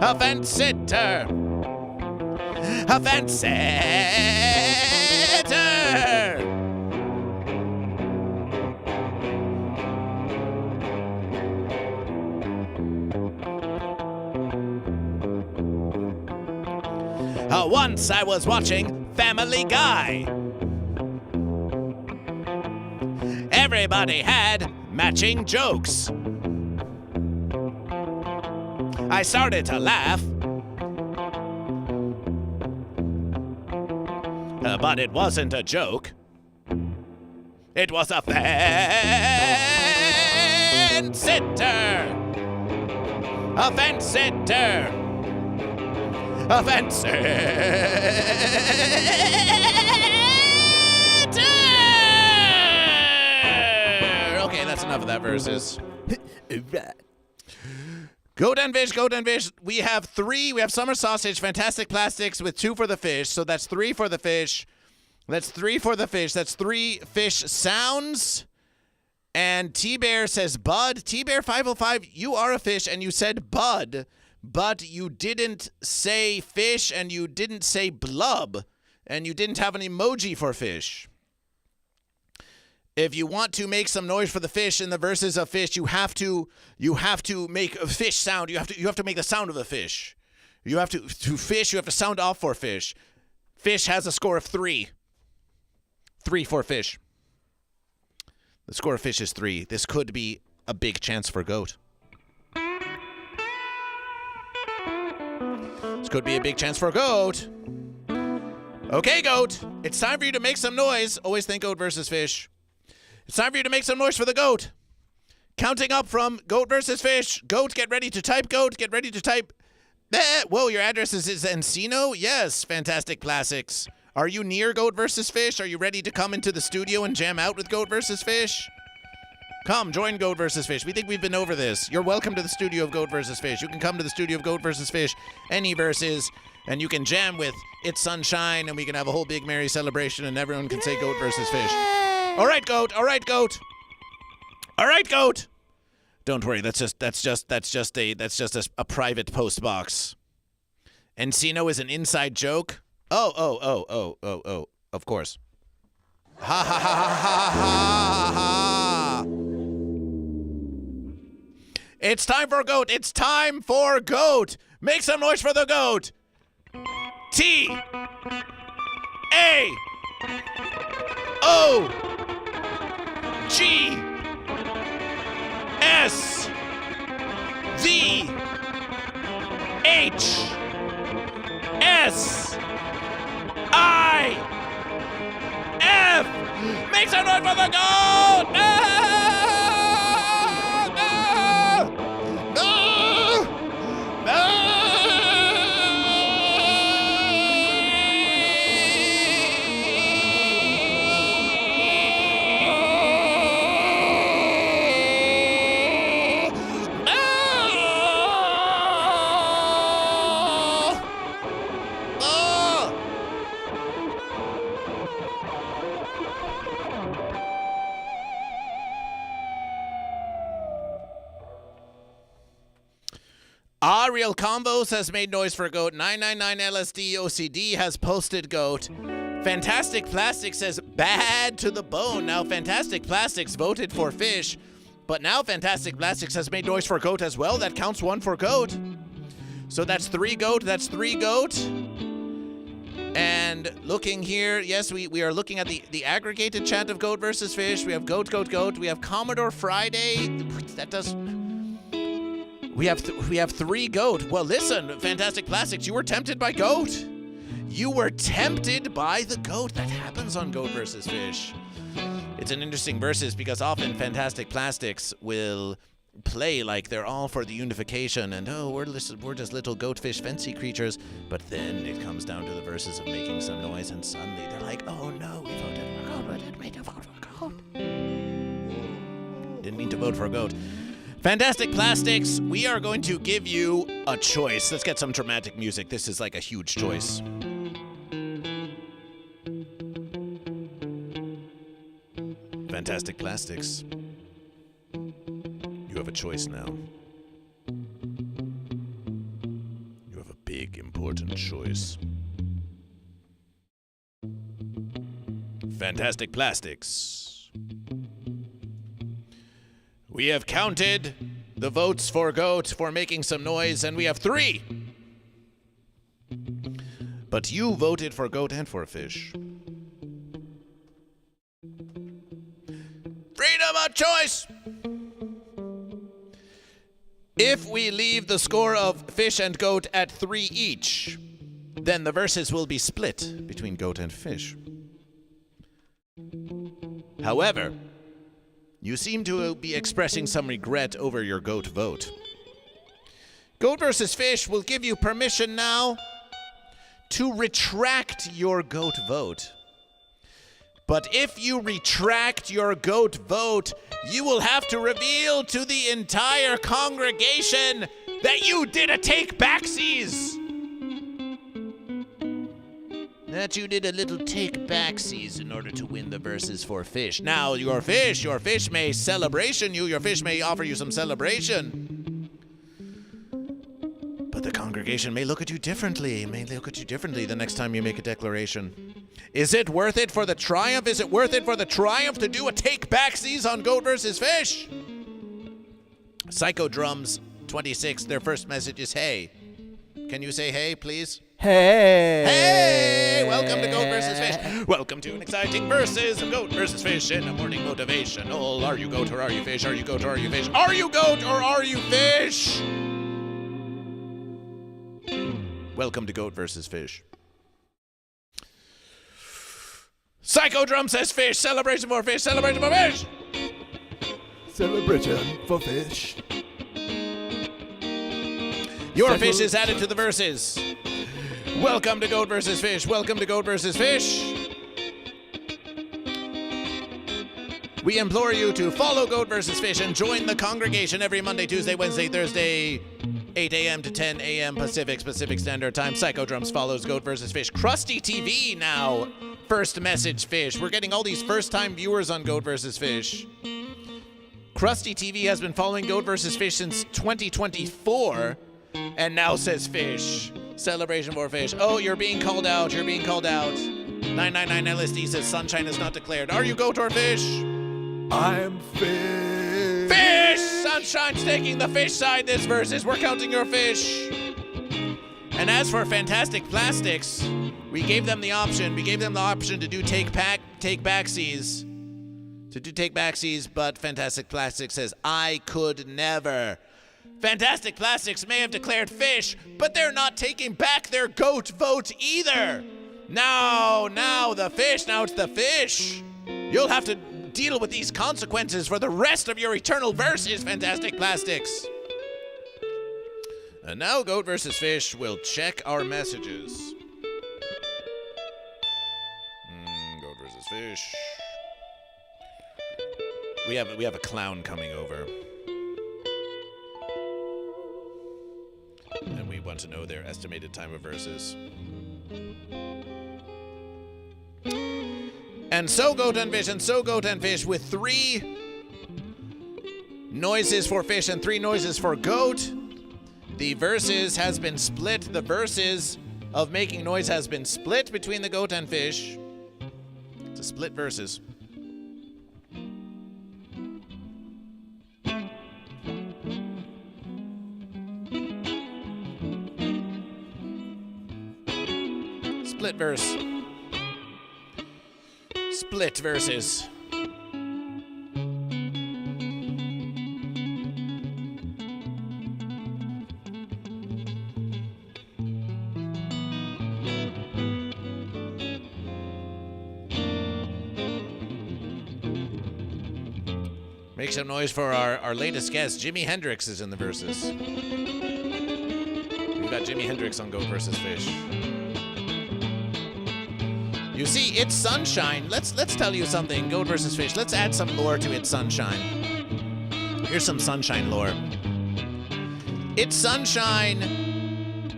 A fence sitter. A fence sitter. Once I was watching Family Guy. Everybody had matching jokes. I started to laugh, but it wasn't a joke. It was a fence sitter. A fence sitter. A fence sitter. Okay, that's enough of that verses. Goat and fish, goat and fish. We have three. We have summer sausage, fantastic plastics with 2 for the fish. So that's 3 for the fish. That's 3 for the fish. That's 3 fish sounds. And T-Bear says bud. T-Bear 505, you are a fish and you said bud, but you didn't say fish and you didn't say blub and you didn't have an emoji for fish. If you want to make some noise for the fish in the verses of fish, you have to make a fish sound. You have to make the sound of a fish. You have to fish, you have to sound off for fish. Fish has a score of 3. 3 for fish. The score of fish is 3. This could be a big chance for goat. This could be a big chance for goat. Okay, goat. It's time for you to make some noise. Always think goat versus fish. It's time for you to make some noise for the goat. Counting up from goat versus fish. Goat, get ready to type. Goat, get ready to type. Whoa, your address is Encino? Yes, fantastic classics. Are you near Goat vs. Fish? Are you ready to come into the studio and jam out with Goat vs. Fish? Come, join Goat vs. Fish. We think we've been over this. You're welcome to the studio of Goat vs. Fish. You can come to the studio of Goat vs. Fish, any verses, and you can jam with It's Sunshine, and we can have a whole big merry celebration, and everyone can say Goat vs. Fish. All right, Goat. All right, Goat. All right, Goat. Don't worry. That's just a private post box. Encino is an inside joke. Oh, of course. Ha ha ha ha ha ha. It's time for goat. It's time for goat. Make some noise for the goat. T A O G S V H S I F. Make some noise for the goat. No! No! No! No! Real Combos has made noise for goat. 999 LSD OCD has posted goat. Fantastic Plastics says bad to the bone. Now Fantastic Plastics voted for fish, but now Fantastic Plastics has made noise for goat as well. That counts 1 for goat. So that's 3 goat. That's 3 goat. And looking here, yes, we are looking at the aggregated chat of goat versus fish. We have goat, goat, goat. We have Commodore Friday. That does... We have 3 goat. Well, listen, Fantastic Plastics, you were tempted by goat. You were tempted by the goat. That happens on Goat vs. Fish. It's an interesting versus because often Fantastic Plastics will play like they're all for the unification and we're just little goat fish fancy creatures. But then it comes down to the verses of making some noise and suddenly they're like, oh no, we voted for goat. We didn't mean to vote for goat. Didn't mean to vote for goat. Fantastic Plastics, we are going to give you a choice. Let's get some dramatic music. This is like a huge choice. Fantastic Plastics, you have a choice now. You have a big, important choice. Fantastic Plastics. We have counted the votes for Goat for making some noise, and we have 3. But you voted for Goat and for Fish. Freedom of choice! If we leave the score of Fish and Goat at 3 each, then the verses will be split between Goat and Fish. However, you seem to be expressing some regret over your Goat vote. Goat versus Fish will give you permission now to retract your Goat vote. But if you retract your Goat vote, you will have to reveal to the entire congregation that you did a take-backsies. That you did a little take-backsies in order to win the verses for Fish. Now, your fish may celebration you, your fish may offer you some celebration. But the congregation may look at you differently, the next time you make a declaration. Is it worth it for the triumph? Is it worth it for the triumph to do a take-backsies on Goat versus Fish? Psycho Drums 26, their first message is hey. Can you say hey, please? Hey! Hey! Welcome to Goat versus Fish. Welcome to an exciting versus of Goat versus Fish in a morning motivational. Are you Goat or are you Fish? Are you Goat or are you Fish? Are you Goat or are you Fish? Welcome to Goat versus Fish. Psycho Drum says Fish. Celebration for Fish. Celebration for Fish. Celebration for Fish. Your fish is added to the verses. Welcome to Goat versus Fish. Welcome to Goat versus Fish. We implore you to follow Goat versus Fish and join the congregation every Monday, Tuesday, Wednesday, Thursday, 8 a.m. to 10 a.m. Pacific Standard Time. Psycho Drums follows Goat versus Fish. Krusty TV now. First message Fish. We're getting all these first-time viewers on Goat versus Fish. Krusty TV has been following Goat versus Fish since 2024 and now says Fish. Celebration for Fish. Oh, you're being called out. You're being called out. 999 LSD says Sunshine is not declared. Are you Goat or Fish? I'm Fish. Fish! Sunshine's taking the Fish side this versus. We're counting your Fish. And as for Fantastic Plastics, we gave them the option. We gave them the option to do take backsies. But Fantastic Plastics says, I could never. Fantastic Plastics may have declared Fish, but they're not taking back their Goat vote either. Now it's the Fish. You'll have to deal with these consequences for the rest of your eternal verses, Fantastic Plastics. And now Goat versus Fish will check our messages. Goat versus Fish. We have a clown coming over. And we want to know their estimated time of verses. And so Goat and Fish with 3 noises for Fish and 3 noises for Goat. The verses has been split. The verses of making noise has been split between the Goat and Fish. It's a split verses. Split verse. Split verses. Make some noise for our latest guest. Jimi Hendrix is in the verses. We've got Jimi Hendrix on Goat versus Fish. You see, It's Sunshine. Let's tell you something, Goat versus Fish. Let's add some lore to It's Sunshine. Here's some Sunshine lore. It's Sunshine.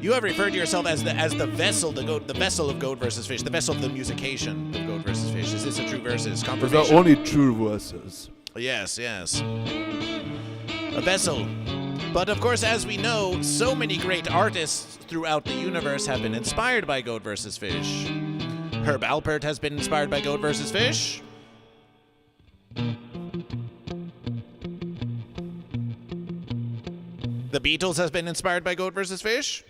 You have referred to yourself as the vessel, the vessel of Goat versus Fish, the vessel of the musication of Goat versus Fish. Is this a true versus? Confirmation? Those are only true verses. Yes. A vessel. But of course, as we know, so many great artists throughout the universe have been inspired by Goat versus Fish. Herb Alpert has been inspired by Goat vs. Fish. The Beatles has been inspired by Goat vs. Fish.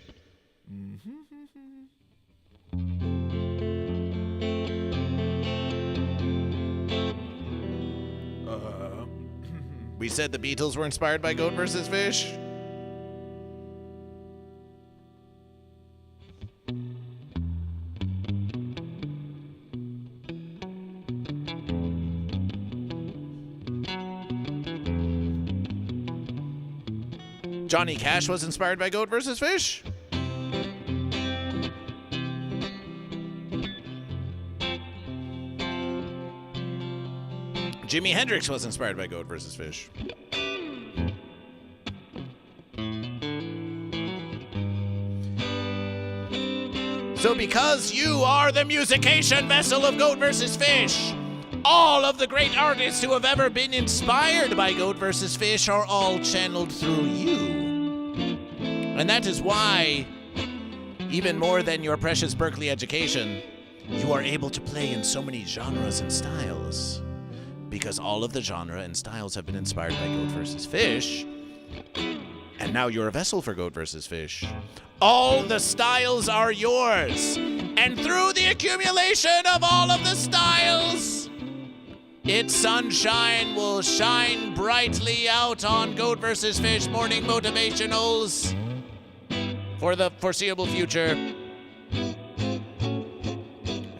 We said the Beatles were inspired by Goat vs. Fish. Johnny Cash was inspired by Goat vs. Fish. Jimi Hendrix was inspired by Goat vs. Fish. So because you are the musication vessel of Goat vs. Fish, all of the great artists who have ever been inspired by Goat vs. Fish are all channeled through you. And that is why, even more than your precious Berkeley education, you are able to play in so many genres and styles. Because all of the genre and styles have been inspired by Goat vs. Fish, and now you're a vessel for Goat vs. Fish. All the styles are yours, and through the accumulation of all of the styles, its sunshine will shine brightly out on Goat vs. Fish morning motivationals for the foreseeable future.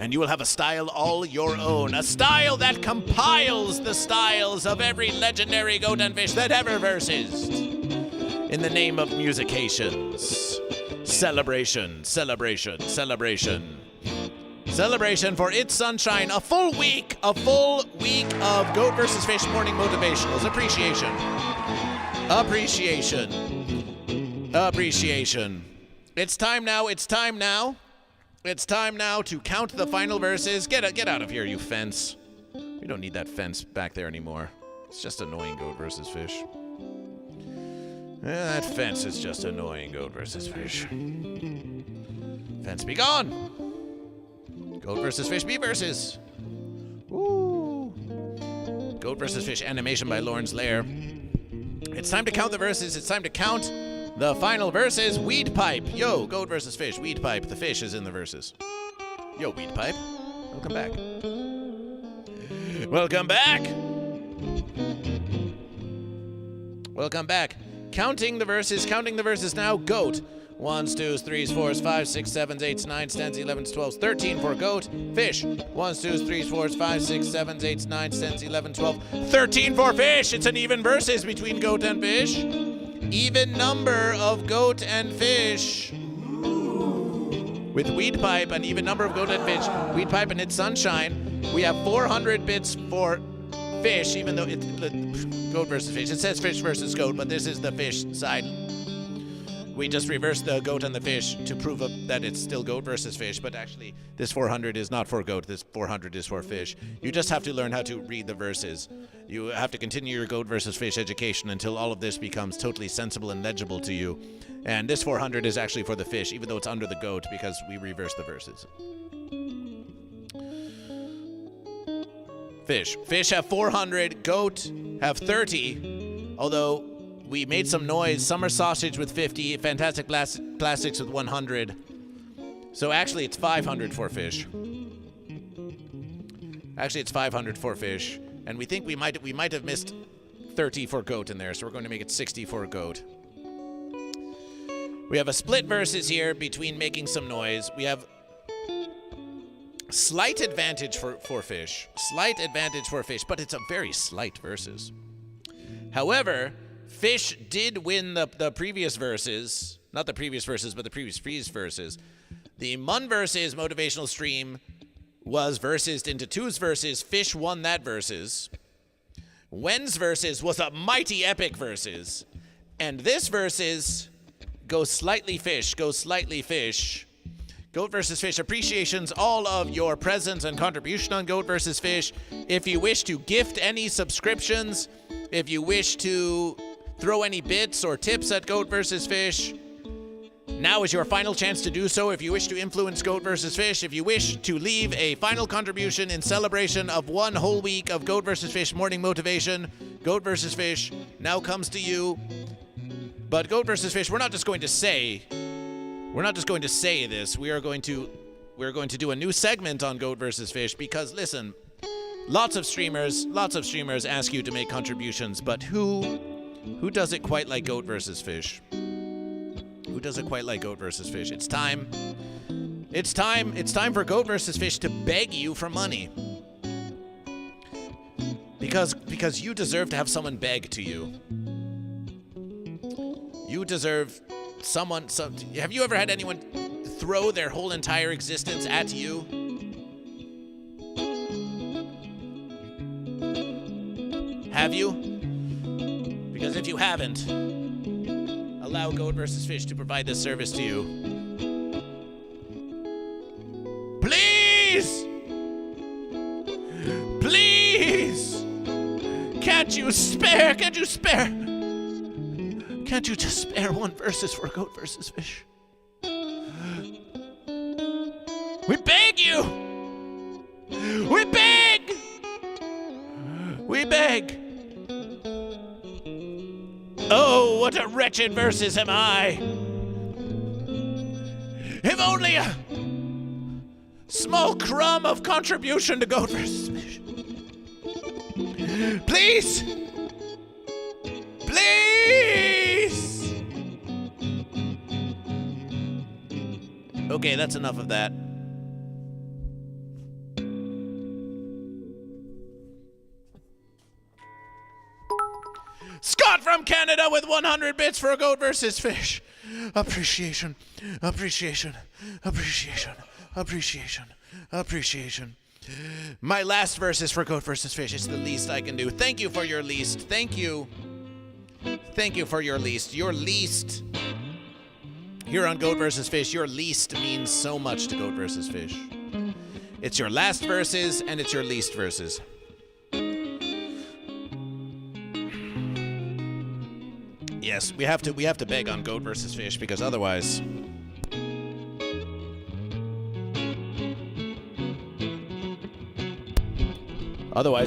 And you will have a style all your own, a style that compiles the styles of every legendary goat and fish that ever versed. In the name of musications. Celebration, celebration, celebration. Celebration for its sunshine, a full week of Goat vs. Fish morning motivationals. Appreciation. Appreciation. Appreciation. It's time now. It's time now to count the final verses. Get out of here, you fence. We don't need that fence back there anymore. It's just annoying, Goat vs. Fish. That fence is just annoying, Goat vs. Fish. Fence be gone. Goat vs. Fish be versus. Woo. Goat vs. Fish animation by Lawrence Lair. It's time to count the verses. It's time to count the final verses. Weed pipe. Yo, Goat vs. Fish. Weed pipe. The fish is in the verses. Yo, weed pipe. Welcome back. Welcome back. Welcome back. Counting the verses now. Goat. 1s, 2s, 3s, 4s, 5s, 6s, 7s, 8s, 9s, 10s, 11s, 12s, 13 for goat. Fish. 1s, 2s, 3s, 4s, 5s, 6s, 7s, 8s, 9s, 10s, 11s, 12s, 13 for fish. It's an even versus between goat and fish. Even number of goat and fish. With weed pipe, an even number of goat and fish. Weed pipe and its sunshine. We have 400 bits for fish, even though it's goat versus fish. It says fish versus goat, but this is the fish side. We just reversed the goat and the fish to prove that it's still goat versus fish, but actually this 400 is not for goat, this 400 is for fish. You just have to learn how to read the verses. You have to continue your goat versus fish education until all of this becomes totally sensible and legible to you. And this 400 is actually for the fish, even though it's under the goat, because we reversed the verses. Fish. Fish have 400, goat have 30, although we made some noise. Summer sausage with 50, fantastic plastics with 100. So actually it's 500 for fish. Actually it's 500 for fish. And we think we might have missed 30 for goat in there, so we're going to make it 60 for goat. We have a split verses here between making some noise. We have slight advantage for fish. Slight advantage for fish, but it's a very slight verses. However, fish did win the previous verses. Not the previous verses, but the previous verses. The Mun versus motivational stream was versed into 2's verses. Fish won that verses. Wen's verses was a mighty epic verses. And this verses goes slightly fish. Goat versus Fish appreciations all of your presence and contribution on Goat versus Fish. If you wish to gift any subscriptions, if you wish to throw any bits or tips at Goat versus Fish, Now is your final chance to do so if you wish to influence Goat vs. Fish. If you wish to leave a final contribution in celebration of one whole week of Goat vs. Fish morning motivation, Goat vs. Fish now comes to you. But Goat vs. Fish, we're not just going to say this. We're going to do a new segment on Goat vs. Fish because listen, lots of streamers ask you to make contributions, but who does it quite like Goat vs. Fish? Who does it quite like Goat vs. Fish? It's time for Goat vs. Fish to beg you for money. Because you deserve to have someone beg to you. You deserve someone. Have you ever had anyone throw their whole entire existence at you? Have you? Because if you haven't, allow Goat vs. Fish to provide this service to you. Please! Please! Can't you just spare one versus for Goat vs. Fish? We beg you! We beg! We beg! Oh, what a wretched versus am I! If only a small crumb of contribution to Goat vs. Fish. Please! Please! Okay, that's enough of that. Scott from Canada with 100 bits for Goat vs. Fish. Appreciation. My last verse is for Goat vs. Fish. It's the least I can do. Thank you for your least. Thank you for your least. Your least here on Goat vs. Fish, your least means so much to Goat vs. Fish. It's your last verses and it's your least verses. Yes, we have to beg on Goat vs. Fish because otherwise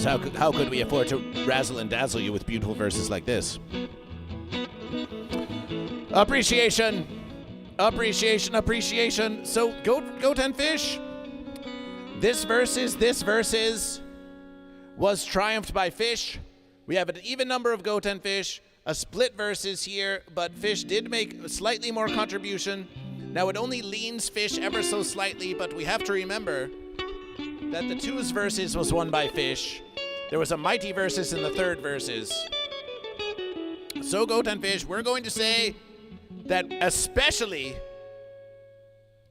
how could we afford to razzle and dazzle you with beautiful verses like this? Appreciation. So Goat and Fish, this verses was triumphed by Fish. We have an even number of Goat and Fish. A split verses here, but Fish did make a slightly more contribution. Now it only leans Fish ever so slightly, but we have to remember that the twos verses was won by Fish. There was a mighty verses in the third verses. So Goat and Fish, we're going to say that especially,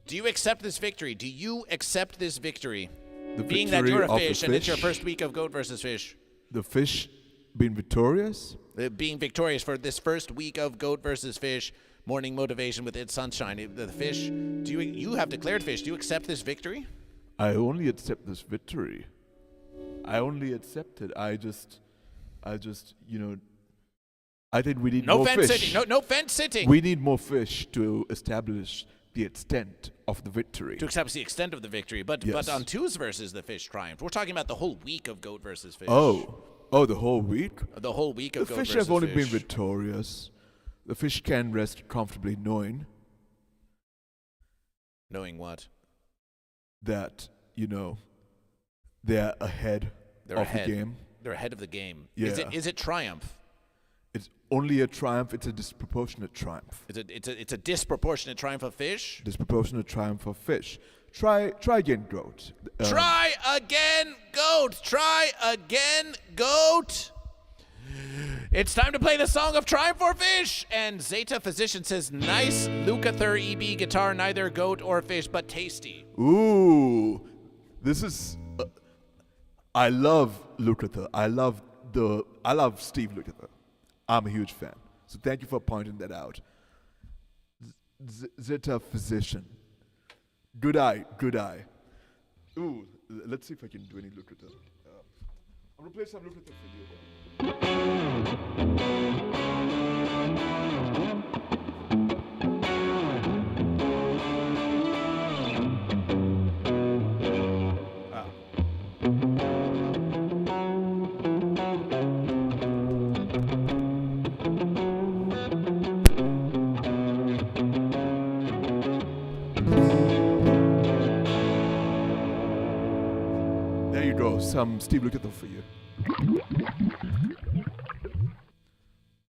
do you accept this victory? Do you accept this victory? Being that you're a fish and it's your first week of Goat vs. Fish. The fish being victorious? Being victorious for this first week of Goat vs. Fish morning motivation with It's Sunshine. The Fish, you have declared Fish. Do you accept this victory? I only accept this victory. I only accept it. I just, I think we need more fish. No fence sitting. We need more fish to establish the extent of the victory. To establish the extent of the victory. But Yes. but on twos versus the Fish triumphed. We're talking about the whole week of Goat vs. Fish. Oh, the whole week? The whole week of The Goat fish vs. have only Fish. been victorious. The fish can rest comfortably knowing what? that, they're ahead They're of ahead. the game. They're ahead of the game. Yeah. Is it triumph? It's only a triumph. It's a disproportionate triumph. It's a disproportionate triumph of Fish. Disproportionate triumph of fish. Try again, Goat. Try again, Goat. Try again, Goat. It's time to play the song of triumph for Fish. And Zeta Physician says, nice Lukather EB guitar, neither Goat or Fish, but tasty. Ooh, this is. I love Lukather. I love Steve Lukather. I'm a huge fan. So thank you for pointing that out. Zeta Physician. Good eye. Ooh, let's see if I can do any Lukather. I'm gonna play some Lukather for you. some Steve Lukather for you.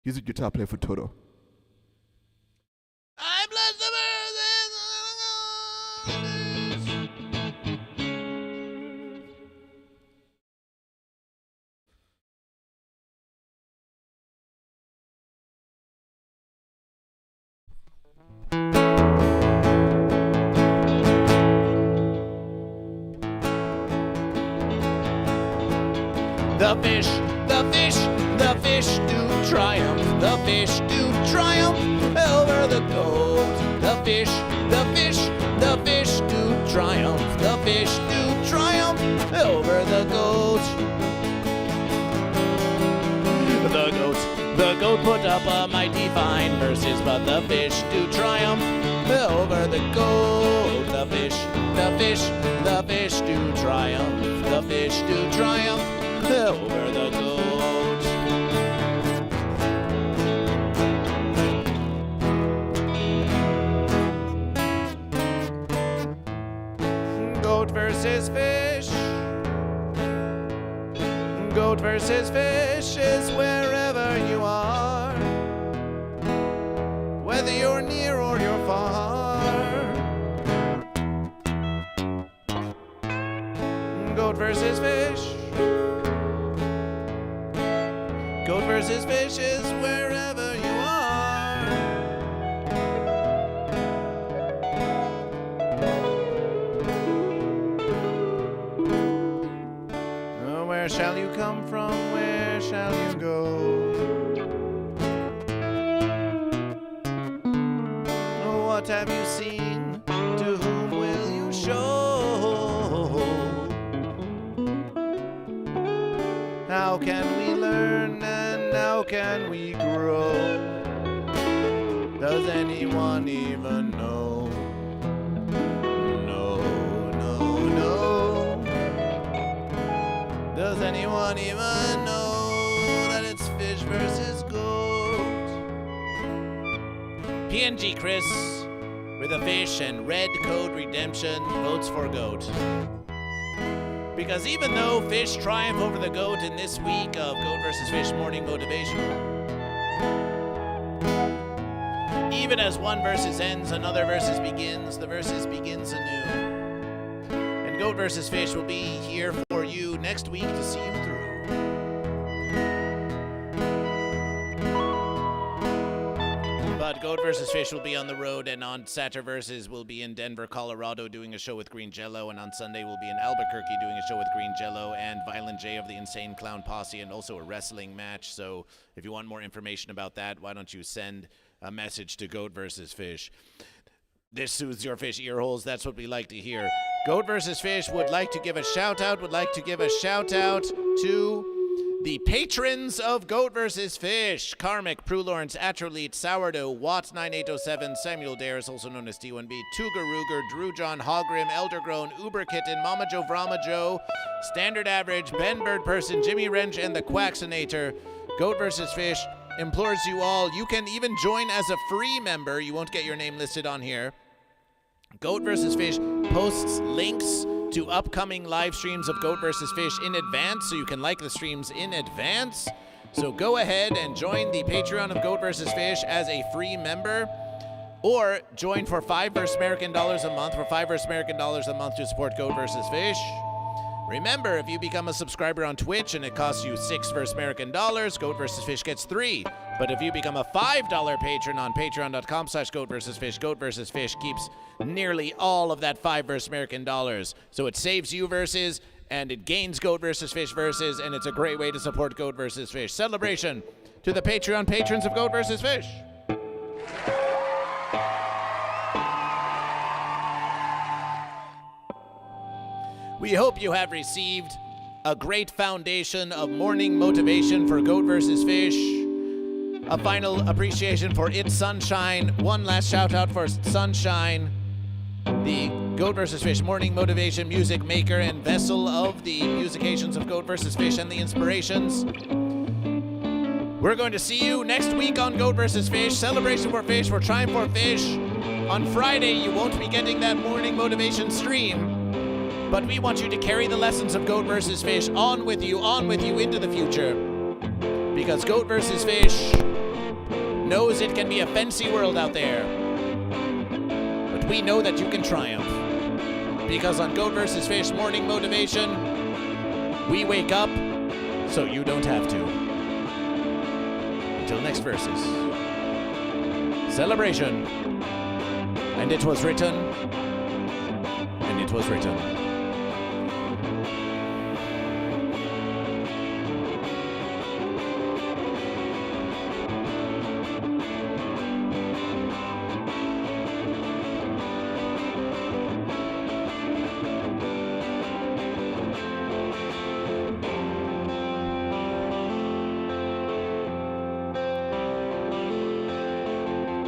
He's a guitar player for Toto. I bless the The fish do triumph. The fish do triumph over the goat. The fish do triumph. The fish do triumph over the goat. The goat put up a mighty fine verses, but the fish do triumph over the goat. The fish do triumph. The fish do triumph over the goat. Goat versus fish. Goat versus fish is wherever you are, whether you're near or you're far. Goat versus fish. Goat versus fish is wherever you are. Oh, where shall you come from? Where shall you go? Oh, what have you seen? To whom will you show? How can we learn and how can we grow? Does anyone even know? No. Does anyone even know that it's fish versus goat? PNG Chris with a fish and red code redemption votes for goat. Because even though fish triumph over the goat in this week of Goat vs. Fish Morning Motivation, even as one versus ends, another versus begins, the versus begins anew. And Goat vs. Fish will be here for you next week to see you through. But Goat vs. Fish will be on the road, and on Satterverses we'll be in Denver, Colorado doing a show with Green Jellÿ, and on Sunday we'll be in Albuquerque doing a show with Green Jellÿ and Violent J of the Insane Clown Posse, and also a wrestling match. So if you want more information about that, why don't you send a message to Goat vs. Fish. This soothes your fish ear holes. That's what we like to hear. Goat vs. Fish would like to give a shout out to the patrons of Goat vs. Fish: Karmic, Prue Lawrence, Atrolete, Sourdough, Watt 9807, Samuel Dares, also known as T1B, Tuger Ruger, Drew John, Hogrim, Eldergrown, Uber Kitten, Mama Joe, Vrama Joe, Standard Average, Ben Bird Person, Jimmy Wrench, and the Quaxinator. Goat vs. Fish implores you all. You can even join as a free member. You won't get your name listed on here. Goat vs. Fish posts links to upcoming live streams of Goat vs. Fish in advance, so you can like the streams in advance. So go ahead and join the Patreon of Goat vs. Fish as a free member, or join for $5 vs. American dollars a month, for $5 vs. American dollars a month to support Goat vs. Fish. Remember, if you become a subscriber on Twitch and it costs you $6 vs. American dollars, Goat vs. Fish gets 3. But if you become a $5 patron on patreon.com/Goat vs. Fish, Goat vs. Fish keeps nearly all of that $5 vs. American dollars. So it saves you versus, and it gains Goat vs. Fish versus, and it's a great way to support Goat vs. Fish. Celebration to the Patreon patrons of Goat vs. Fish. We hope you have received a great foundation of morning motivation for Goat vs. Fish. A final appreciation for It's Sunshine. One last shout out for Sunshine, the Goat vs. Fish morning motivation music maker and vessel of the musications of Goat vs. Fish and the inspirations. We're going to see you next week on Goat vs. Fish. Celebration for Fish, for Triumph for Fish. On Friday, you won't be getting that morning motivation stream. But we want you to carry the lessons of Goat vs. Fish on with you into the future. Because Goat vs. Fish knows it can be a fancy world out there. But we know that you can triumph. Because on Goat vs. Fish Morning Motivation, we wake up so you don't have to. Until next verses. Celebration. And it was written. And it was written.